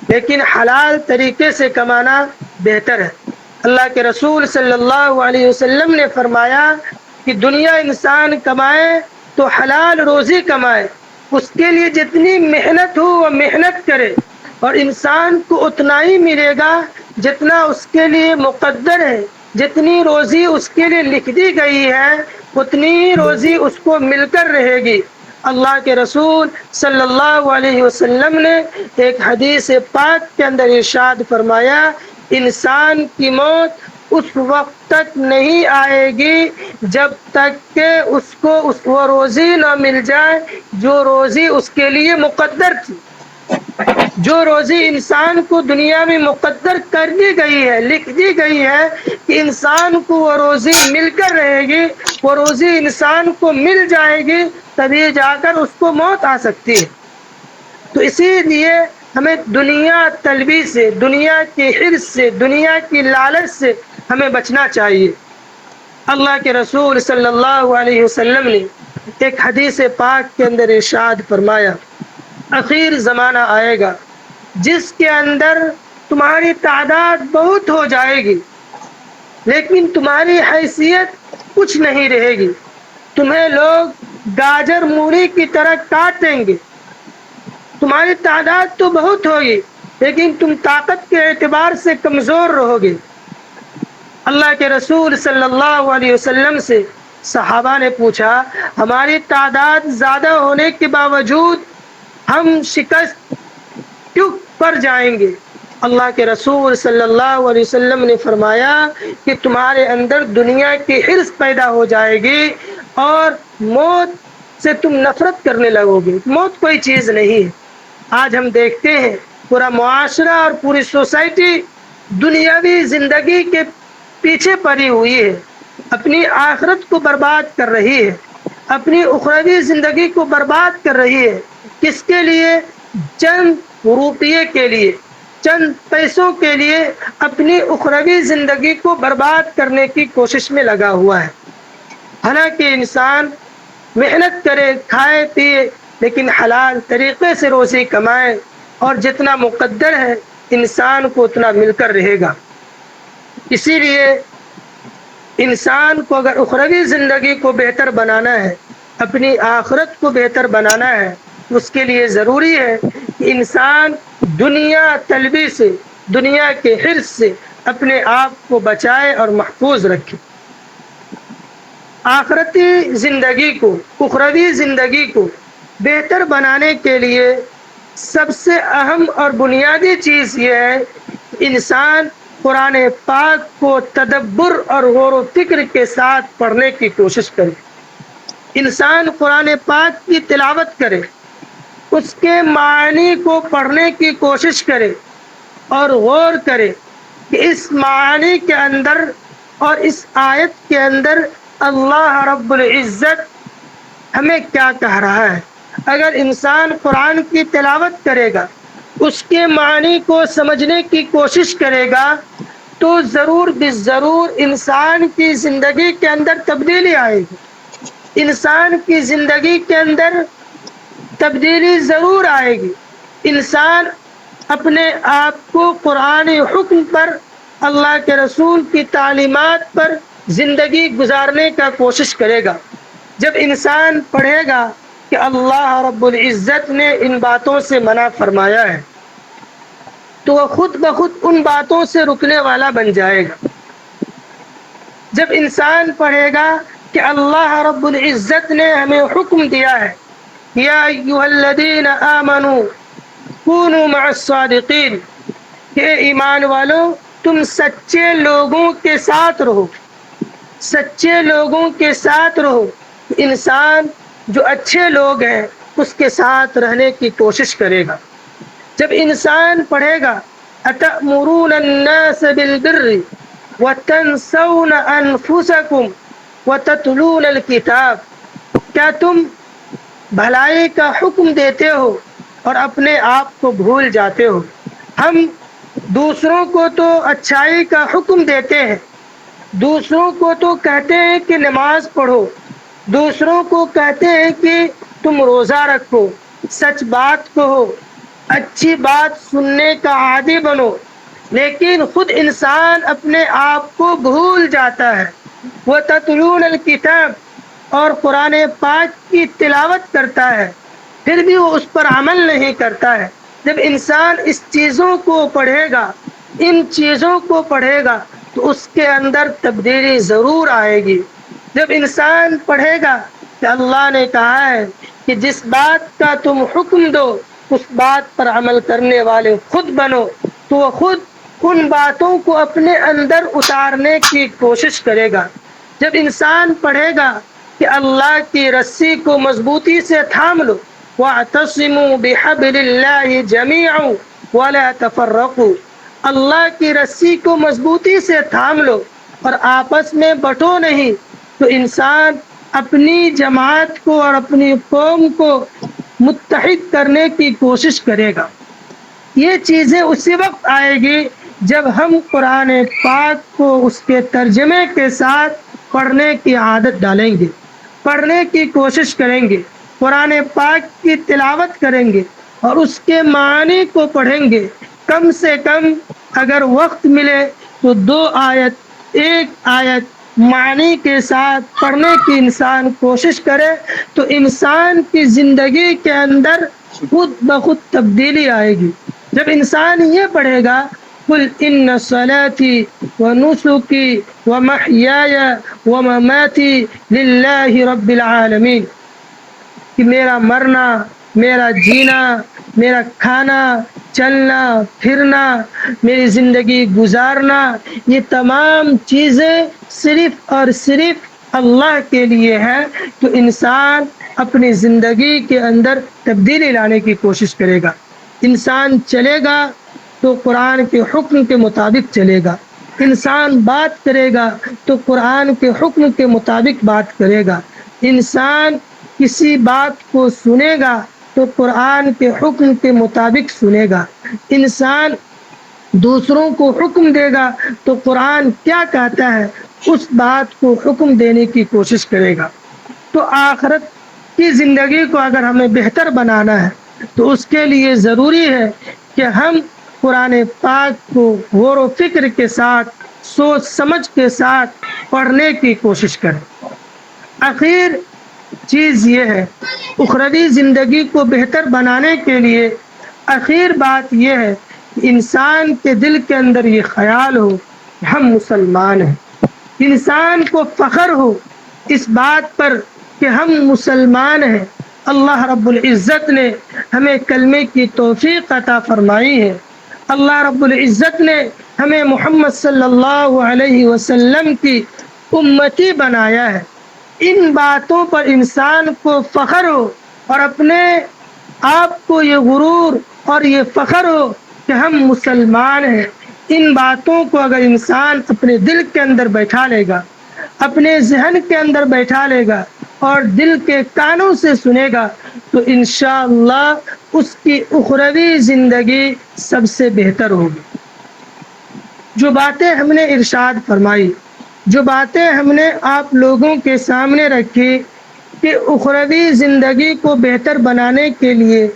لیکن حلال طریقے سے کمانا بہتر ہے۔ اللہ کے رسول صلی اللہ علیہ وسلم نے فرمایا کہ دنیا انسان کمائے تو حلال روزی کمائے، اس کے لیے جتنی محنت ہو وہ محنت کرے، اور انسان کو اتنا ہی ملے گا جتنا اس کے لیے مقدر ہے، جتنی روزی اس کے لیے لکھ دی گئی ہے اتنی ہی روزی اس کو مل کر رہے گی۔ اللہ کے رسول صلی اللہ علیہ وسلم نے ایک حدیث پاک کے اندر ارشاد فرمایا، انسان کی موت اس وقت تک نہیں آئے گی جب تک کہ اس کو وہ روزی نہ مل جائے جو روزی اس کے لیے مقدر تھی۔ جو روزی انسان کو دنیا میں مقدر کر دی گئی ہے، لکھ دی گئی ہے کہ انسان کو وہ روزی مل کر رہے گی، وہ روزی انسان کو مل جائے گی، تبھی جا کر اس کو موت آ سکتی ہے۔ تو اسی لیے ہمیں دنیا طلبی سے، دنیا کے حرص سے، دنیا کی لالچ سے ہمیں بچنا چاہیے۔ اللہ کے رسول صلی اللہ علیہ وسلم نے ایک حدیث پاک کے اندر ارشاد فرمایا، آخر زمانہ آئے گا جس کے اندر تمہاری تعداد بہت ہو جائے گی لیکن تمہاری حیثیت کچھ نہیں رہے گی، تمہیں لوگ گاجر مولی کی طرح کاٹیں گے، تمہاری تعداد تو بہت ہوگی لیکن تم طاقت کے اعتبار سے کمزور رہو گے۔ اللہ کے رسول صلی اللہ علیہ وسلم سے صحابہ نے پوچھا، ہماری تعداد زیادہ ہونے کے باوجود ہم شکست کیوں پر جائیں گے؟ اللہ کے رسول صلی اللہ علیہ وسلم نے فرمایا کہ تمہارے اندر دنیا کی حرص پیدا ہو جائے گی اور موت سے تم نفرت کرنے لگو گے۔ موت کوئی چیز نہیں ہے۔ آج ہم دیکھتے ہیں پورا معاشرہ اور پوری سوسائٹی دنیاوی زندگی کے پیچھے پڑی ہوئی ہے، اپنی آخرت کو برباد کر رہی ہے، اپنی اخروی زندگی کو برباد کر رہی ہے۔ کس کے لیے؟ چند روپیے کے لیے، چند پیسوں کے لیے اپنی اخروی زندگی کو برباد کرنے کی کوشش میں لگا ہوا ہے۔ حالانکہ انسان محنت کرے، کھائے پیے، لیکن حلال طریقے سے روزی کمائے، اور جتنا مقدر ہے انسان کو اتنا مل کر رہے گا۔ اسی لیے انسان کو اگر اخروی زندگی کو بہتر بنانا ہے، اپنی آخرت کو بہتر بنانا ہے، اس کے لیے ضروری ہے کہ انسان دنیا طلبی سے، دنیا کے حرص سے اپنے آپ کو بچائے اور محفوظ رکھے۔ آخرتی زندگی کو، اخروی زندگی کو بہتر بنانے کے لیے سب سے اہم اور بنیادی چیز یہ ہے کہ انسان قرآن پاک کو تدبر اور غور و فکر کے ساتھ پڑھنے کی کوشش کرے۔ انسان قرآن پاک کی تلاوت کرے، اس کے معنی کو پڑھنے کی کوشش کرے اور غور کرے کہ اس معنی کے اندر اور اس آیت کے اندر اللہ رب العزت ہمیں کیا کہہ رہا ہے۔ اگر انسان قرآن کی تلاوت کرے گا، اس کے معنی کو سمجھنے کی کوشش کرے گا، تو ضرور بالضرور انسان کی زندگی کے اندر تبدیلی آئے گی، انسان کی زندگی کے اندر تبدیلی ضرور آئے گی۔ انسان اپنے آپ کو قرآن حکم پر، اللہ کے رسول کی تعلیمات پر زندگی گزارنے کا کوشش کرے گا۔ جب انسان پڑھے گا کہ اللہ رب العزت نے ان باتوں سے منع فرمایا ہے تو وہ خود بخود ان باتوں سے رکنے والا بن جائے گا۔ جب انسان پڑھے گا کہ اللہ رب العزت نے ہمیں حکم دیا ہے یا ایھا الذین آمنوا کونوا مع الصادقین، کہ ایمان والوں تم سچے لوگوں کے ساتھ رہو، سچے لوگوں کے ساتھ رہو۔ انسان جو اچھے لوگ ہیں اس کے ساتھ رہنے کی کوشش کرے گا۔ جب انسان پڑھے گا اتأمرون الناس بالبر وتنسون انفسکم وتتلون الکتاب، کیا تم بھلائی کا حکم دیتے ہو اور اپنے آپ کو بھول جاتے ہو؟ ہم دوسروں کو تو اچھائی کا حکم دیتے ہیں، دوسروں کو تو کہتے ہیں کہ نماز پڑھو، دوسروں کو کہتے ہیں کہ تم روزہ رکھو، سچ بات کہو، اچھی بات سننے کا عادی بنو، لیکن خود انسان اپنے آپ کو بھول جاتا ہے۔ وَتَتْلُونَ الْكِتَابَ، اور قرآن پاک کی تلاوت کرتا ہے پھر بھی وہ اس پر عمل نہیں کرتا ہے۔ جب انسان اس چیزوں کو پڑھے گا، ان چیزوں کو پڑھے گا تو اس کے اندر تبدیلی ضرور آئے گی۔ جب انسان پڑھے گا کہ اللہ نے کہا ہے کہ جس بات کا تم حکم دو اس بات پر عمل کرنے والے خود بنو، تو وہ خود ان باتوں کو اپنے اندر اتارنے کی کوشش کرے گا۔ جب انسان پڑھے گا کہ اللہ کی رسی کو مضبوطی سے تھام لو، وَاعْتَصِمُوا بِحَبْلِ اللَّهِ جَمِيعًا وَلَا تَفَرَّقُوا، اللہ کی رسی کو مضبوطی سے تھام لو اور آپس میں بٹو نہیں، تو انسان اپنی جماعت کو اور اپنی قوم کو متحد کرنے کی کوشش کرے گا۔ یہ چیزیں اسی وقت آئے گی جب ہم قرآن پاک کو اس کے ترجمے کے ساتھ پڑھنے کی عادت ڈالیں گے، پڑھنے کی کوشش کریں گے، قرآن پاک کی تلاوت کریں گے اور اس کے معنی کو پڑھیں گے۔ کم سے کم اگر وقت ملے تو 2 آیت، 1 آیت معنی کے ساتھ پڑھنے کی انسان کوشش کرے تو انسان کی زندگی کے اندر خود بخود تبدیلی آئے گی۔ جب انسان یہ پڑھے گا قُلْ إِنَّ صَلَاتِي وَنُسُكِي وَمَحْيَايَ وَمَمَاتِي لِلَّهِ رَبِّ الْعَالَمِينَ، کہ میرا مرنا، میرا جینا، میرا کھانا، چلنا پھرنا، میری زندگی گزارنا، یہ تمام چیزیں صرف اور صرف اللہ کے لیے ہے۔ تو انسان اپنی زندگی کے اندر تبدیلی لانے کی کوشش کرے گا۔ انسان چلے گا تو قرآن کے حکم کے مطابق چلے گا، انسان بات کرے گا تو قرآن کے حکم کے مطابق بات کرے گا، انسان کسی بات کو سنے گا تو قرآن کے حکم کے مطابق سنے گا، انسان دوسروں کو حکم دے گا تو قرآن کیا کہتا ہے اس بات کو حکم دینے کی کوشش کرے گا۔ تو آخرت کی زندگی کو اگر ہمیں بہتر بنانا ہے تو اس کے لیے ضروری ہے کہ ہم قرآن پاک کو غور و فکر کے ساتھ، سوچ سمجھ کے ساتھ پڑھنے کی کوشش کریں۔ آخر چیز یہ ہے، اخروی زندگی کو بہتر بنانے کے لیے آخر بات یہ ہے کہ انسان کے دل کے اندر یہ خیال ہو کہ ہم مسلمان ہیں، انسان کو فخر ہو اس بات پر کہ ہم مسلمان ہیں۔ اللہ رب العزت نے ہمیں کلمے کی توفیق عطا فرمائی ہے، اللہ رب العزت نے ہمیں محمد صلی اللہ علیہ وسلم کی امتی بنایا ہے۔ ان باتوں پر انسان کو فخر ہو اور اپنے آپ کو یہ غرور اور یہ فخر ہو کہ ہم مسلمان ہیں۔ ان باتوں کو اگر انسان اپنے دل کے اندر بیٹھا لے گا، اپنے ذہن کے اندر بیٹھا لے گا اور دل کے کانوں سے سنے گا تو انشاءاللہ اس کی اخروی زندگی سب سے بہتر ہوگی۔ جو باتیں ہم نے ارشاد فرمائی، جو باتیں ہم نے آپ لوگوں کے سامنے رکھی کہ اخروی زندگی کو بہتر بنانے کے لیے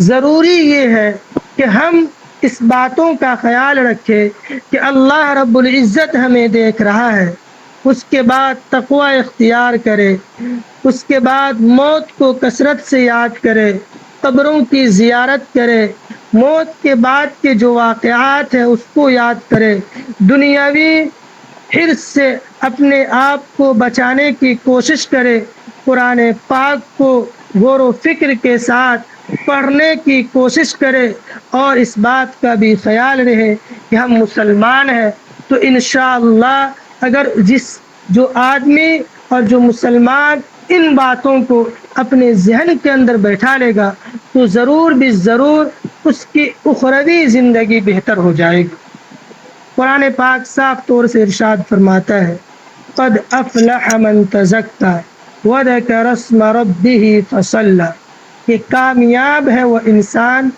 ضروری یہ ہے کہ ہم اس باتوں کا خیال رکھیں کہ اللہ رب العزت ہمیں دیکھ رہا ہے، اس کے بعد تقوی اختیار کرے، اس کے بعد موت کو کثرت سے یاد کرے، قبروں کی زیارت کرے، موت کے بعد کے جو واقعات ہیں اس کو یاد کرے، دنیاوی حرص سے اپنے آپ کو بچانے کی کوشش کرے، قرآن پاک کو غور و فکر کے ساتھ پڑھنے کی کوشش کرے، اور اس بات کا بھی خیال رہے کہ ہم مسلمان ہیں تو انشاءاللہ اگر جو آدمی اور جو مسلمان ان باتوں کو اپنے ذہن کے اندر بیٹھا لے گا تو ضرور بھی ضرور اس کی اخروی زندگی بہتر ہو جائے گی۔ قرآن پاک صاف طور سے ارشاد فرماتا ہے قد افلح من تزکا وذکر اسم ربہ فصلی، کہ کامیاب ہے وہ انسان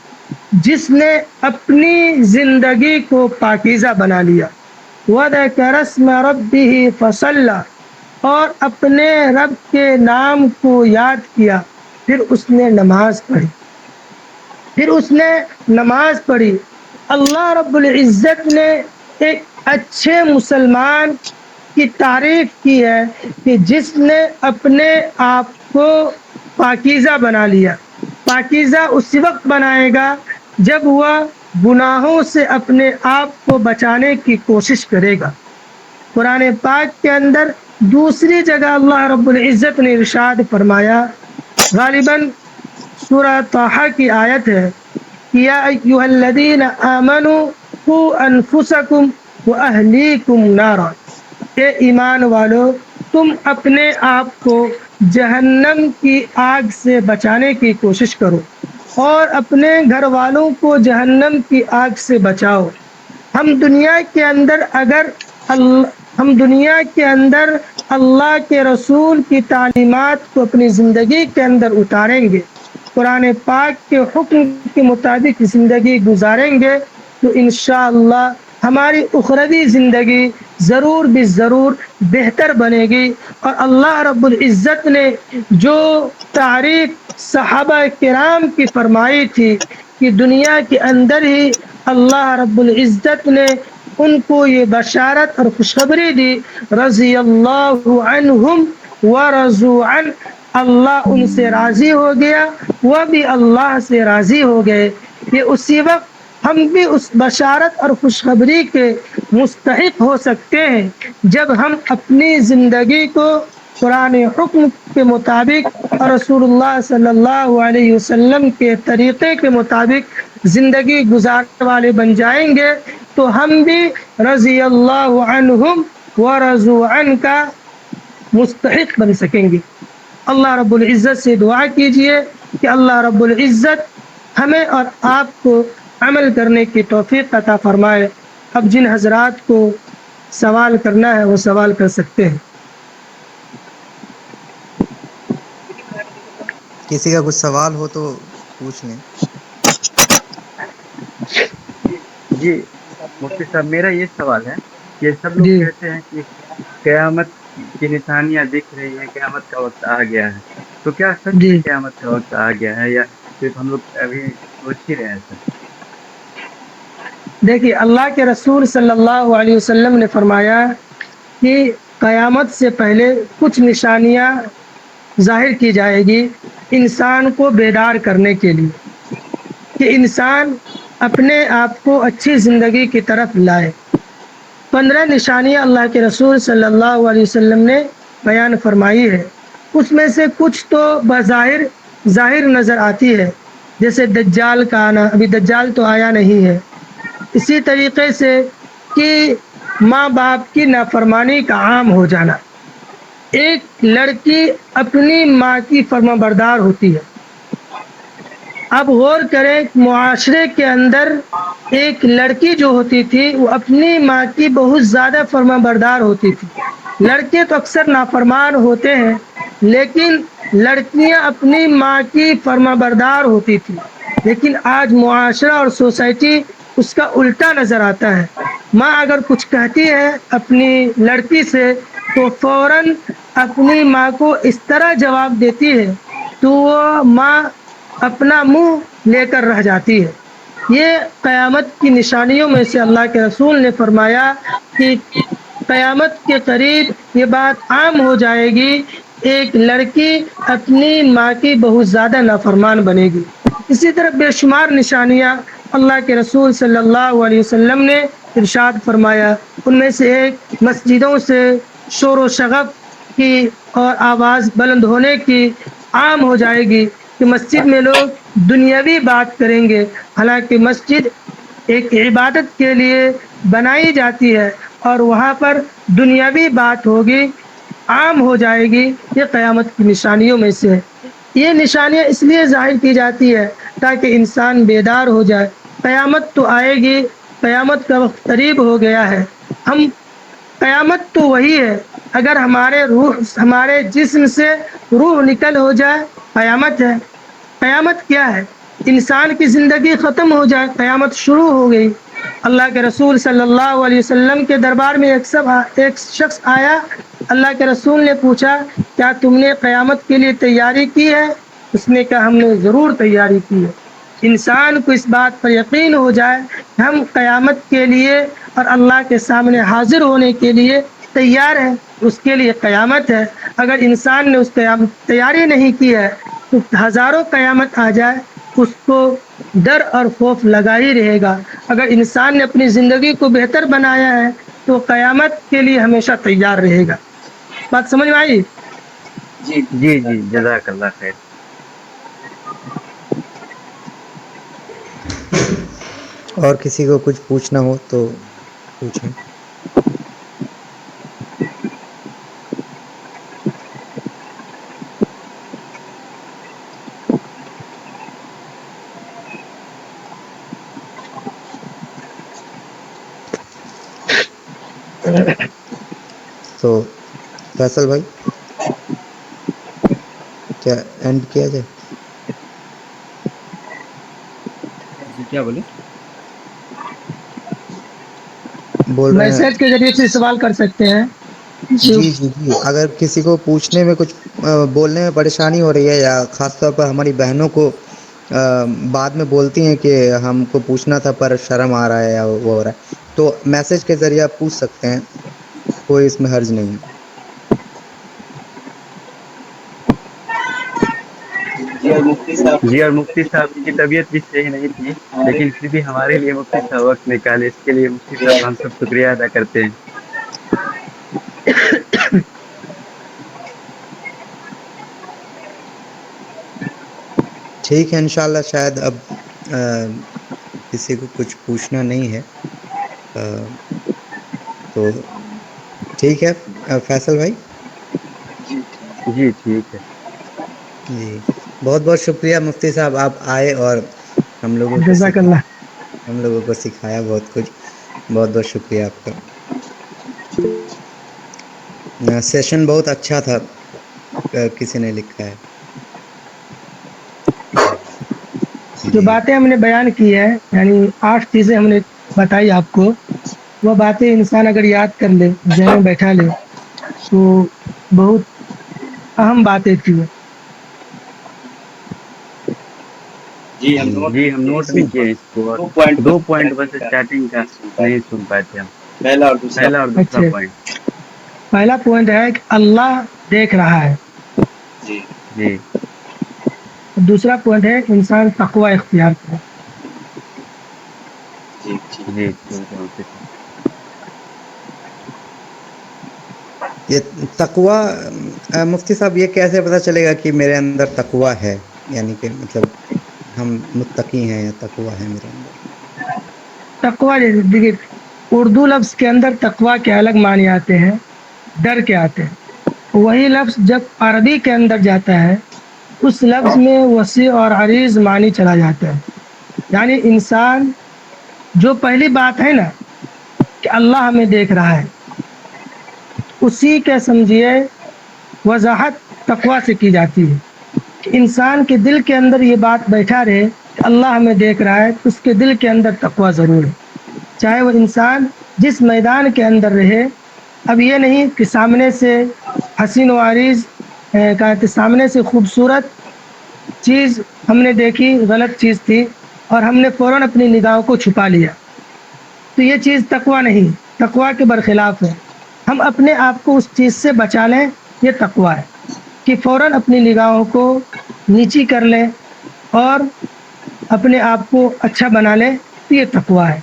جس نے اپنی زندگی کو پاکیزہ بنا لیا، وذکر اسم ربہ فصلی، اور اپنے رب کے نام کو یاد کیا، پھر اس نے نماز پڑھی۔ اللہ رب العزت نے ایک اچھے مسلمان کی تعریف کی ہے کہ جس نے اپنے آپ کو پاکیزہ بنا لیا۔ پاکیزہ اسی وقت بنائے گا جب وہ گناہوں سے اپنے آپ کو بچانے کی کوشش کرے گا۔ قرآن پاک کے اندر دوسری جگہ اللہ رب العزت نے ارشاد فرمایا، غالباً سورہ طٰہٰ کی آیت ہے، یا ایھا الذین آمنوا قوا انفسکم واہلیکم نارا، اے ایمان والو تم اپنے آپ کو جہنم کی آگ سے بچانے کی کوشش کرو اور اپنے گھر والوں کو جہنم کی آگ سے بچاؤ۔ ہم دنیا کے اندر اللہ کے رسول کی تعلیمات کو اپنی زندگی کے اندر اتاریں گے، قرآن پاک کے حکم کے مطابق زندگی گزاریں گے تو انشاءاللہ ہماری اخروی زندگی ضرور بھی ضرور بہتر بنے گی۔ اور اللہ رب العزت نے جو تعریف صحابہ کرام کی فرمائی تھی کہ دنیا کے اندر ہی اللہ رب العزت نے ان کو یہ بشارت اور خوشخبری دی، رضی اللہ عنہم ورضوا عنہ، اللہ ان سے راضی ہو گیا، وہ بھی اللہ سے راضی ہو گئے۔ یہ اسی وقت ہم بھی اس بشارت اور خوشخبری کے مستحق ہو سکتے ہیں جب ہم اپنی زندگی کو قرآن حکم کے مطابق اور رسول اللہ صلی اللہ علیہ وسلم کے طریقے کے مطابق زندگی گزارنے والے بن جائیں گے تو ہم بھی رضی اللہ عنہم ورضوا عنہ کا مستحق بن سکیں گے۔ اللہ رب العزت سے دعا کیجئے کہ اللہ رب العزت ہمیں اور آپ کو عمل کرنے کی توفیق عطا فرمائے۔ اب جن حضرات کو سوال کرنا ہے وہ سوال کر سکتے ہیں۔ کسی کا کچھ سوال ہو تو پوچھ لیں۔ جی مفتی صاحب، میرا یہ سوال ہے کہ سب لوگ کہتے ہیں کہ قیامت کی نشانیاں دکھ رہی ہیں، قیامت کا وقت آ گیا ہے، تو کیا سچ میں قیامت کا وقت آ گیا ہے یا صرف ہم لوگ ابھی سوچ ہی رہے ہیں؟ سر دیکھیے، اللہ کے رسول صلی اللہ علیہ وسلم نے فرمایا کہ قیامت سے پہلے کچھ نشانیاں ظاہر کی جائے گی انسان کو بیدار کرنے کے لیے کہ انسان اپنے آپ کو اچھی زندگی کی طرف لائے۔ 15 نشانیاں اللہ کے رسول صلی اللہ علیہ وسلم نے بیان فرمائی ہے۔ اس میں سے کچھ تو بظاہر ظاہر نظر آتی ہے، جیسے دجال کا آنا، ابھی دجال تو آیا نہیں ہے۔ اسی طریقے سے کہ ماں باپ کی نافرمانی کا عام ہو جانا، ایک لڑکی اپنی ماں کی فرما بردار ہوتی ہے۔ اب غور کریں، معاشرے کے اندر ایک لڑکی جو ہوتی تھی وہ اپنی ماں کی بہت زیادہ فرما بردار ہوتی تھی۔ لڑکے تو اکثر نافرمان ہوتے ہیں لیکن لڑکیاں اپنی ماں کی فرما بردار ہوتی تھی، لیکن آج معاشرہ اور سوسائٹی اس کا الٹا نظر آتا ہے۔ ماں اگر کچھ کہتی ہے اپنی لڑکی سے تو فوراً اپنی ماں کو اس طرح جواب دیتی ہے تو وہ ماں اپنا منہ لے کر رہ جاتی ہے۔ یہ قیامت کی نشانیوں میں سے اللہ کے رسول نے فرمایا کہ قیامت کے قریب یہ بات عام ہو جائے گی، ایک لڑکی اپنی ماں کی بہت زیادہ نافرمان بنے گی۔ اسی طرح بے شمار نشانیاں اللہ کے رسول صلی اللہ علیہ وسلم نے ارشاد فرمایا، ان میں سے ایک مسجدوں سے شور و شغب کی اور آواز بلند ہونے کی عام ہو جائے گی کہ مسجد میں لوگ دنیاوی بات کریں گے، حالانکہ مسجد ایک عبادت کے لیے بنائی جاتی ہے اور وہاں پر دنیاوی بات ہوگی، عام ہو جائے گی۔ یہ قیامت کی نشانیوں میں سے ہے۔ یہ نشانیاں اس لیے ظاہر کی جاتی ہے تاکہ انسان بیدار ہو جائے۔ قیامت تو آئے گی، قیامت کا وقت قریب ہو گیا ہے۔ قیامت تو وہی ہے، اگر ہمارے جسم سے روح نکل ہو جائے قیامت ہے۔ قیامت کیا ہے؟ انسان کی زندگی ختم ہو جائے قیامت شروع ہو گئی۔ اللہ کے رسول صلی اللہ علیہ وسلم کے دربار میں ایک شخص آیا، اللہ کے رسول نے پوچھا کیا تم نے قیامت کے لیے تیاری کی ہے؟ اس نے کہا ہم نے ضرور تیاری کی ہے۔ انسان کو اس بات پر یقین ہو جائے کہ ہم قیامت کے لیے اور اللہ کے سامنے حاضر ہونے کے لیے تیار ہیں، اس کے لیے قیامت ہے۔ اگر انسان نے اس تیاری نہیں کی ہے تو ہزاروں قیامت آ جائے اس کو ڈر اور خوف لگا ہی رہے گا۔ اگر انسان نے اپنی زندگی کو بہتر بنایا ہے تو قیامت کے لیے ہمیشہ تیار رہے گا۔ بات سمجھ میں آئی؟ جی جی، جزاک اللہ خیر۔ اور کسی کو کچھ پوچھنا ہو تو پوچھیں۔ تو فیصل بھائی کیا اینڈ کیا جائے؟ جی کیا بولے؟ بول رہے ہیں میسج کے ذریعے سے سوال کر سکتے ہیں۔ جی جی جی، اگر کسی کو پوچھنے میں کچھ بولنے میں پریشانی ہو رہی ہے، یا خاص طور پر ہماری بہنوں کو بعد میں بولتی ہیں کہ ہم کو پوچھنا تھا پر شرم آ رہا ہے یا وہ ہو رہا ہے، تو میسج کے ذریعے آپ پوچھ سکتے ہیں، کوئی اس میں حرج نہیں ہے۔ جی، اور مفتی صاحب کی طبیعت بھی صحیح نہیں تھی، لیکن پھر بھی ہمارے لیے مفتی صاحب وقت نکالے، اس کے لیے مفتی صاحب کا ہم سب شکریہ ادا کرتے ہیں۔ ٹھیک ہے، انشاءاللہ شاید اب کسی کو کچھ پوچھنا نہیں ہے، تو ٹھیک ہے فیصل بھائی۔ جی ٹھیک ہے۔ جی بہت بہت شکریہ مفتی صاحب، آپ آئے اور ہم لوگوں جزاک اللہ۔ کو سکھایا بہت کچھ، بہت بہت شکریہ آپ کا۔ سیشن بہت اچھا تھا، کسی نے لکھا ہے۔ جو جی باتیں ہم نے بیان کی ہے، یعنی 8 چیزیں ہم نے بتائی آپ کو، وہ باتیں انسان اگر یاد کر لے، ذہن میں بیٹھا لے تو بہت اہم باتیں تھی۔ جی ہم نوٹ بھی کیے اس کو، اور 2 پوائنٹ بس اسٹارٹنگ کا نہیں سن پائے تھے ہم، پہلا اور دوسرا اچھا، پوائنٹ۔ پہلا پوائنٹ ہے کہ اللہ دیکھ رہا ہے، جی دوسرا پوائنٹ ہے کہ انسان تقوی اختیار کرے۔ جی ٹھیک ہے مفتی صاحب۔ یہ تقوی، مفتی صاحب یہ کیسے پتہ چلے گا کہ میرے اندر تقوی ہے، یعنی کہ مطلب ہم متقی ہیں یا تقوی ہے میرے اندر؟ تقوی دیکھیے، اردو لفظ کے اندر تقوی کے الگ معنی آتے ہیں، ڈر کے آتے ہیں۔ وہی لفظ جب عربی کے اندر جاتا ہے اس لفظ میں وسیع اور عریض معنی چلا جاتا ہے۔ یعنی انسان، جو پہلی بات ہے نا کہ اللہ ہمیں دیکھ رہا ہے، اسی کے سمجھیے وضاحت تقوی سے کی جاتی ہے کہ انسان کے دل کے اندر یہ بات بیٹھا رہے کہ اللہ ہمیں دیکھ رہا ہے، اس کے دل کے اندر تقوی ضرور ہے، چاہے وہ انسان جس میدان کے اندر رہے، اب یہ نہیں کہ سامنے سے حسین و عریض کہ سامنے سے خوبصورت چیز ہم نے دیکھی، غلط چیز تھی، اور ہم نے فوراً اپنی نگاہوں کو چھپا لیا، تو یہ چیز تقویٰ نہیں، تقویٰ کے برخلاف ہے۔ ہم اپنے آپ کو اس چیز سے بچا لیں، یہ تقویٰ ہے کہ فوراً اپنی نگاہوں کو نیچی کر لیں اور اپنے آپ کو اچھا بنا لیں، تو یہ تقویٰ ہے۔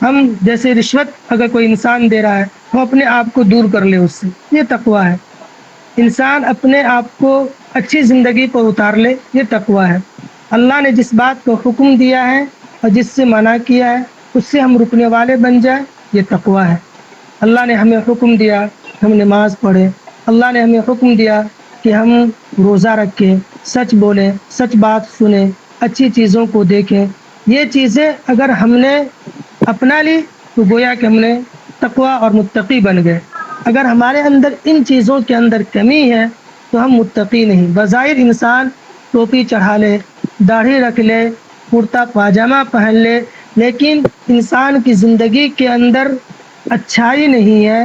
ہم جیسے رشوت اگر کوئی انسان دے رہا ہے، ہم اپنے آپ کو دور کر لیں اس سے، یہ تقویٰ ہے۔ انسان اپنے آپ کو اچھی زندگی پر اتار لے، یہ تقویٰ ہے۔ اللہ نے جس بات کو حکم دیا ہے اور جس سے منع کیا ہے، اس سے ہم رکنے والے بن جائیں، یہ تقویٰ ہے۔ اللہ نے ہمیں حکم دیا کہ ہم نماز پڑھیں، اللہ نے ہمیں حکم دیا کہ ہم روزہ رکھیں، سچ بولیں، سچ بات سنیں، اچھی چیزوں کو دیکھیں۔ یہ چیزیں اگر ہم نے اپنا لی تو گویا کہ ہم نے تقویٰ اور متقی بن گئے۔ اگر ہمارے اندر ان چیزوں کے اندر کمی ہے تو ہم متقی نہیں۔ بظاہر انسان ٹوپی چڑھا لے، داڑھی رکھ لے، کرتا پاجامہ پہن لے، لیکن انسان کی زندگی کے اندر اچھائی نہیں ہے،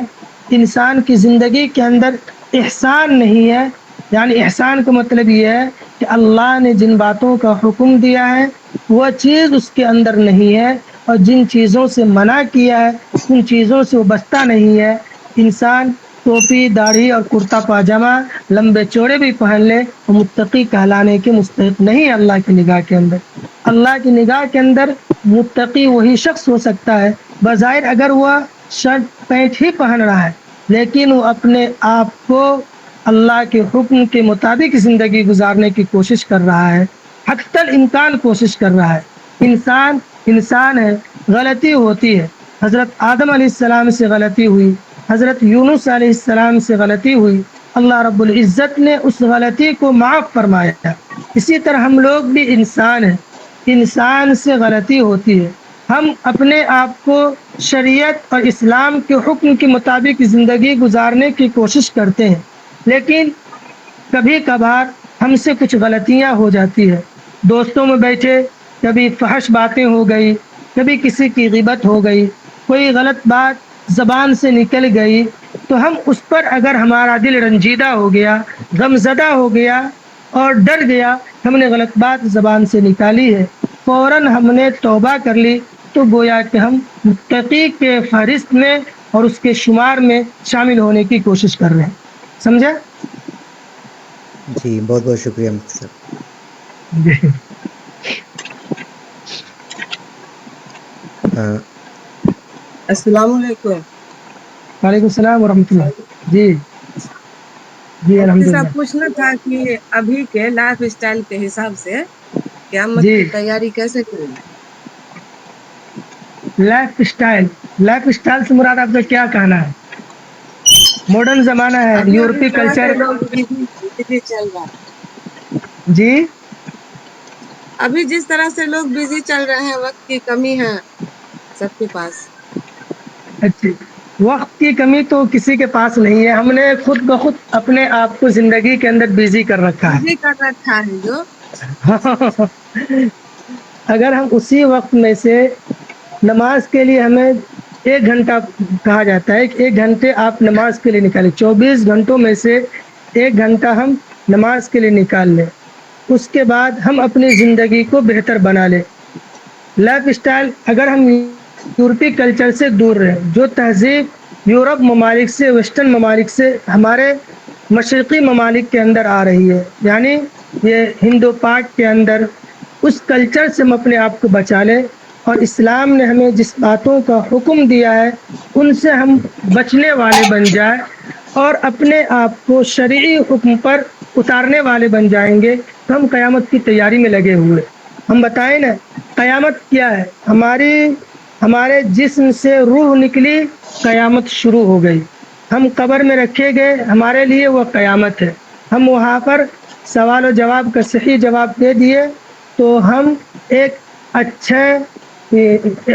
انسان کی زندگی کے اندر احسان نہیں ہے۔ یعنی احسان کا مطلب یہ ہے کہ اللہ نے جن باتوں کا حکم دیا ہے وہ چیز اس کے اندر نہیں ہے، اور جن چیزوں سے منع کیا ہے ان چیزوں سے وہ بچتا نہیں ہے۔ انسان ٹوپی، داڑھی اور کرتا پاجامہ لمبے چوڑے بھی پہن لے، وہ متقی کہلانے کے مستحق نہیں ہے اللہ کی نگاہ کے اندر۔ اللہ کی نگاہ کے اندر متقی وہی شخص ہو سکتا ہے بظاہر اگر وہ شرٹ پینٹ ہی پہن رہا ہے، لیکن وہ اپنے آپ کو اللہ کے حکم کے مطابق زندگی گزارنے کی کوشش کر رہا ہے، حتی الامکان کوشش کر رہا ہے۔ انسان ہے، غلطی ہوتی ہے۔ حضرت آدم علیہ السلام سے غلطی ہوئی، حضرت یونس علیہ السلام سے غلطی ہوئی، اللہ رب العزت نے اس غلطی کو معاف فرمایا۔ اسی طرح ہم لوگ بھی انسان ہیں، انسان سے غلطی ہوتی ہے۔ ہم اپنے آپ کو شریعت اور اسلام کے حکم کے مطابق زندگی گزارنے کی کوشش کرتے ہیں، لیکن کبھی کبھار ہم سے کچھ غلطیاں ہو جاتی ہے۔ دوستوں میں بیٹھے کبھی فحش باتیں ہو گئی، کبھی کسی کی غیبت ہو گئی، کوئی غلط بات زبان سے نکل گئی، تو ہم اس پر اگر ہمارا دل رنجیدہ ہو گیا، غم زدہ ہو گیا اور ڈر گیا، ہم نے غلط بات زبان سے نکالی ہے، فوراً ہم نے توبہ کر لی، تو گویا کہ ہم متقی کے فہرست میں اور اس کے شمار میں شامل ہونے کی کوشش کر رہے ہیں۔ سمجھا؟ جی بہت بہت شکریہ مفتی صاحب۔ جی السلام علیکم۔ وعلیکم السلام ورحمۃ اللہ۔ جی جی مفتی الحمدللہ۔ صاحب پوچھنا تھا کہ ابھی کے لائف اسٹائل کے حساب سے قیامت جی کی تیاری کیسے کریں؟ لائف اسٹائل سے مراد آپ کا کیا کہنا ہے؟ ماڈرن زمانہ ہے، ابھی یورپی جس طرح کلچر؟ سے لوگ بزی چل رہا ہے، جی ابھی جس طرح سے لوگ بزی چل رہے ہیں، وقت کی کمی ہے سب کے پاس۔ اچھی وقت کی کمی تو کسی کے پاس نہیں ہے، ہم نے خود بخود اپنے آپ کو زندگی کے اندر بزی کر رکھا ہے۔ بزی کر رکھا ہے جو اگر ہم اسی وقت میں سے نماز کے لیے ہمیں 1 گھنٹہ کہا جاتا ہے کہ 1 گھنٹے آپ نماز کے لیے نکالیں، 24 گھنٹوں میں سے 1 گھنٹہ ہم نماز کے لیے نکال لیں، اس کے بعد ہم اپنی زندگی کو بہتر بنا لیں۔ لائف اسٹائل اگر ہم یورپی کلچر سے دور رہیں، جو تہذیب یورپ ممالک سے، ویسٹرن ممالک سے ہمارے مشرقی ممالک کے اندر آ رہی ہے، یعنی یہ ہند و پاک کے اندر، اس کلچر سے ہم اپنے آپ کو بچا لیں، اور اسلام نے ہمیں جس باتوں کا حکم دیا ہے ان سے ہم بچنے والے بن جائیں اور اپنے آپ کو شرعی حکم پر اتارنے والے بن جائیں گے، تو ہم قیامت کی تیاری میں لگے ہوئے۔ ہم بتائیں نا قیامت کیا ہے؟ ہمارے جسم سے روح نکلی، قیامت شروع ہو گئی، ہم قبر میں رکھے گئے، ہمارے لیے وہ قیامت ہے۔ ہم وہاں پر سوال و جواب کا صحیح جواب دے دیے تو ہم ایک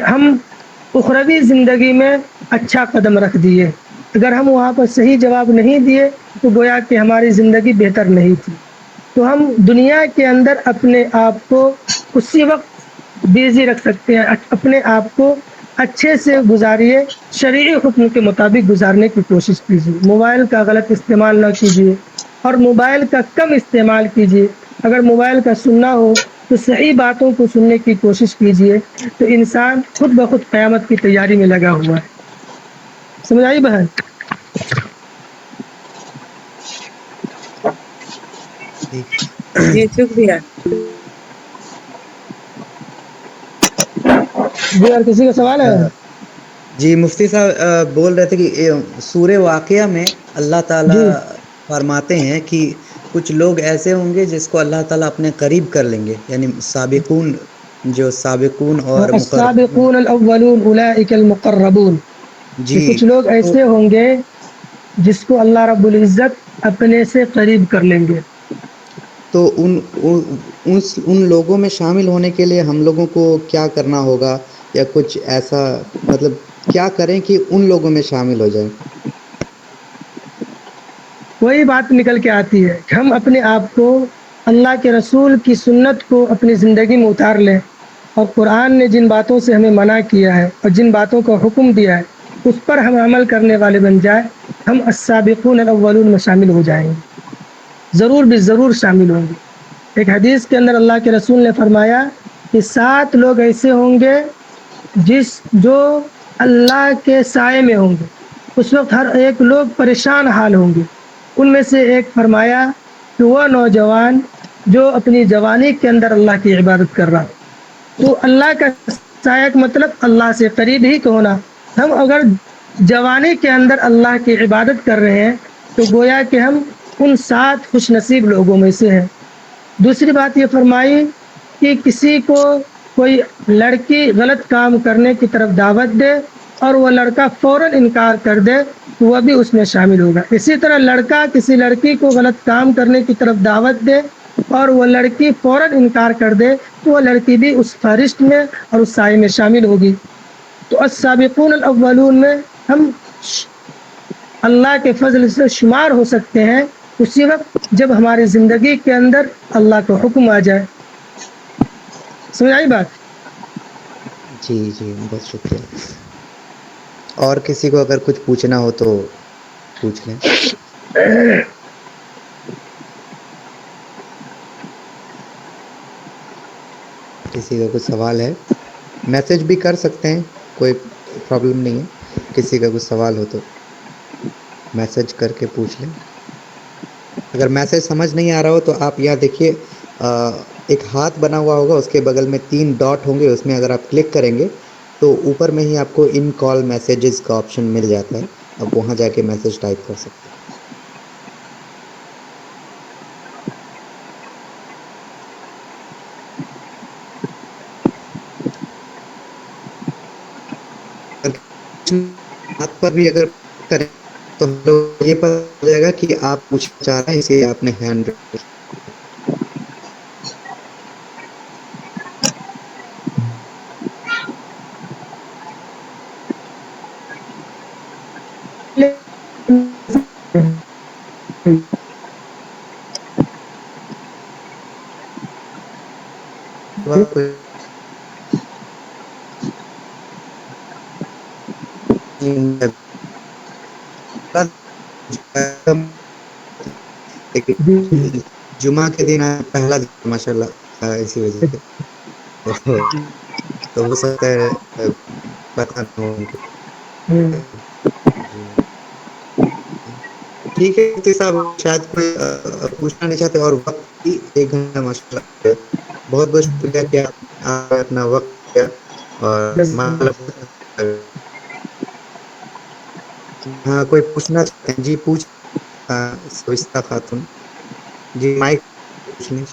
ہم اخروی زندگی میں اچھا قدم رکھ دیے۔ اگر ہم وہاں پر صحیح جواب نہیں دیے تو گویا کہ ہماری زندگی بہتر نہیں تھی۔ تو ہم دنیا کے اندر اپنے آپ کو اسی وقت بیزی رکھ سکتے ہیں، اپنے آپ کو اچھے سے گزاریے، شرعی حکم کے مطابق گزارنے کی کوشش کیجیے، موبائل کا غلط استعمال نہ کیجیے اور موبائل کا کم استعمال کیجیے۔ اگر موبائل کا سننا ہو تو صحیح باتوں کو سننے کی کوشش کیجیے، تو انسان خود بخود قیامت کی تیاری میں لگا ہوا ہے۔ سمجھ آئی بہن؟ جی جی شکریہ۔ جی اور کسی کا سوال ہے؟ جی مفتی صاحب بول رہے تھے کہ سورہ واقعہ میں اللہ تعالیٰ جی فرماتے ہیں کہ کچھ لوگ ایسے ہوں گے جس کو اللہ تعالیٰ اپنے قریب کر لیں گے، یعنی سابقون، جو سابقون اور مقربون۔ السابقون الاولون اولئک المقربون، کہ جی کچھ لوگ تو ایسے ہوں گے جس کو اللہ رب العزت اپنے سے قریب کر لیں گے۔ تو ان لوگوں میں شامل ہونے کے لیے ہم لوگوں کو کیا کرنا ہوگا، یا کچھ ایسا مطلب کیا کریں کہ ان لوگوں میں شامل ہو جائیں؟ وہی بات نکل کے آتی ہے کہ ہم اپنے آپ کو اللہ کے رسول کی سنت کو اپنی زندگی میں اتار لیں، اور قرآن نے جن باتوں سے ہمیں منع کیا ہے اور جن باتوں کو حکم دیا ہے اس پر ہم عمل کرنے والے بن جائیں، ہم السابقون الاولون میں شامل ہو جائیں گے، ضرور بھی ضرور شامل ہوں گے۔ ایک حدیث کے اندر اللہ کے رسول نے فرمایا کہ 7 لوگ ایسے ہوں گے جو اللہ کے سائے میں ہوں گے، اس وقت ہر ایک لوگ پریشان حال ہوں گے۔ ان میں سے ایک فرمایا کہ وہ نوجوان جو اپنی جوانی کے اندر اللہ کی عبادت کر رہا ہو۔ تو اللہ کا سایہ کا مطلب اللہ سے قریب ہی کا ہونا۔ ہم اگر جوانی کے اندر اللہ کی عبادت کر رہے ہیں تو گویا کہ ہم ان 7 خوش نصیب لوگوں میں سے ہیں۔ دوسری بات یہ فرمائی کہ کسی کو کوئی لڑکی غلط کام کرنے کی طرف دعوت دے اور وہ لڑکا فوراً انکار کر دے تو وہ بھی اس میں شامل ہوگا۔ اسی طرح لڑکا کسی لڑکی کو غلط کام کرنے کی طرف دعوت دے اور وہ لڑکی فوراً انکار کر دے تو وہ لڑکی بھی اس فہرست میں اور اس سائے میں شامل ہوگی۔ تو السابقون الاولون میں ہم اللہ کے فضل سے شمار ہو سکتے ہیں اسی وقت جب ہماری زندگی کے اندر اللہ کا حکم آ جائے۔ سمجھ آئی بات؟ جی جی، بہت شکریہ۔ اور کسی کو اگر کچھ پوچھنا ہو تو پوچھ لیں۔ کسی کا کچھ سوال ہے میسج بھی کر سکتے ہیں، کوئی پرابلم نہیں ہے۔ کسی کا کچھ سوال ہو تو میسج کر کے پوچھ لیں۔ اگر میسج سمجھ نہیں آ رہا ہو تو آپ یہاں دیکھیے، ایک ہاتھ بنا ہوا ہوگا، اس کے بغل میں 3 ڈاٹ ہوں گے، اس میں اگر آپ کلک کریں گے تو اوپر میں ہی آپ کو ان کال میسیجز کا آپشن مل جاتا ہے، اب وہاں جا کے میسج ٹائپ کر سکتے ہیں۔ ہاتھ پر بھی اگر کریں تو ہم لوگ یہ پتا چل جائے گا کہ آپ پوچھنا چاہ رہے ہیں، اس لیے آپ نے ہینڈ ریز۔ جمعہ کے دن پہلا دن ماشاء اللہ، اسی وجہ سے تو ہو سکتا ہے پتہ نہ ہو ان کو۔ جی ٹھیک ہے مفتی صاحب، شاید کوئی پوچھنا نہیں چاہتے، اور وقت بھی 1 گھنٹہ ماشاء اللہ، بہت بہت شکریہ کہ آپ اپنا وقت دیا۔ اور ہاں کوئی پوچھنا چاہتے ہیں؟ جی پوچھ سوستہ خاتون، جی مائک پوچھ لیں۔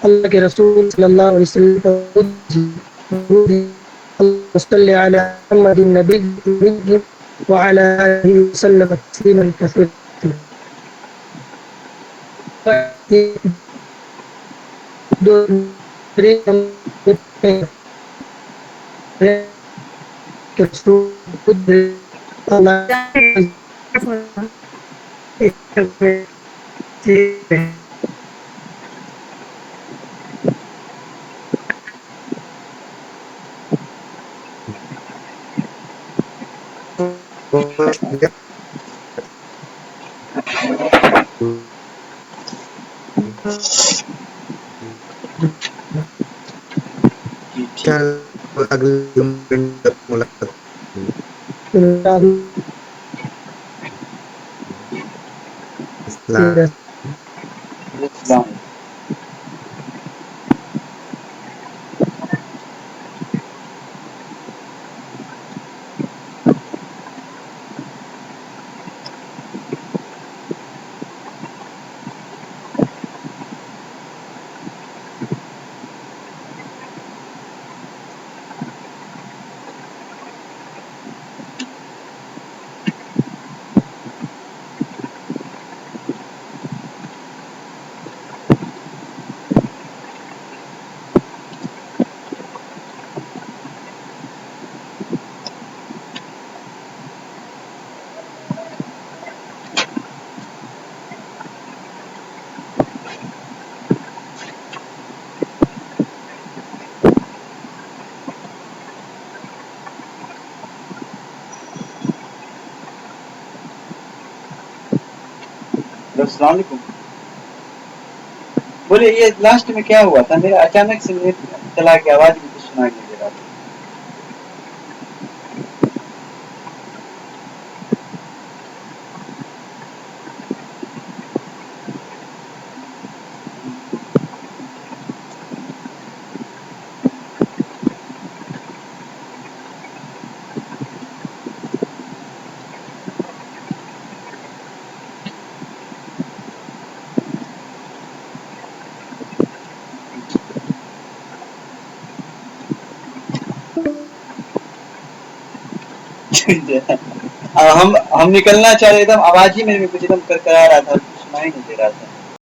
اللہ کے رسول صلی اللہ علیہ وسلم وعلى آله وسلم تسليما كثيرا. چل اگلی ملاقات السلام السلام علیکم. السلام علیکم. بولے یہ لاسٹ میں کیا ہوا تھا؟ میرا اچانک سے نیٹ چلا گیا, آواز بھی کچھ سنا نہیں دے رہا تھا. ہم نکلنا چاہ رہے تھے, آواز ہی میں کچھ ایک دم کرا رہا تھا, کچھ سنا ہی نہیں دے رہا تھا.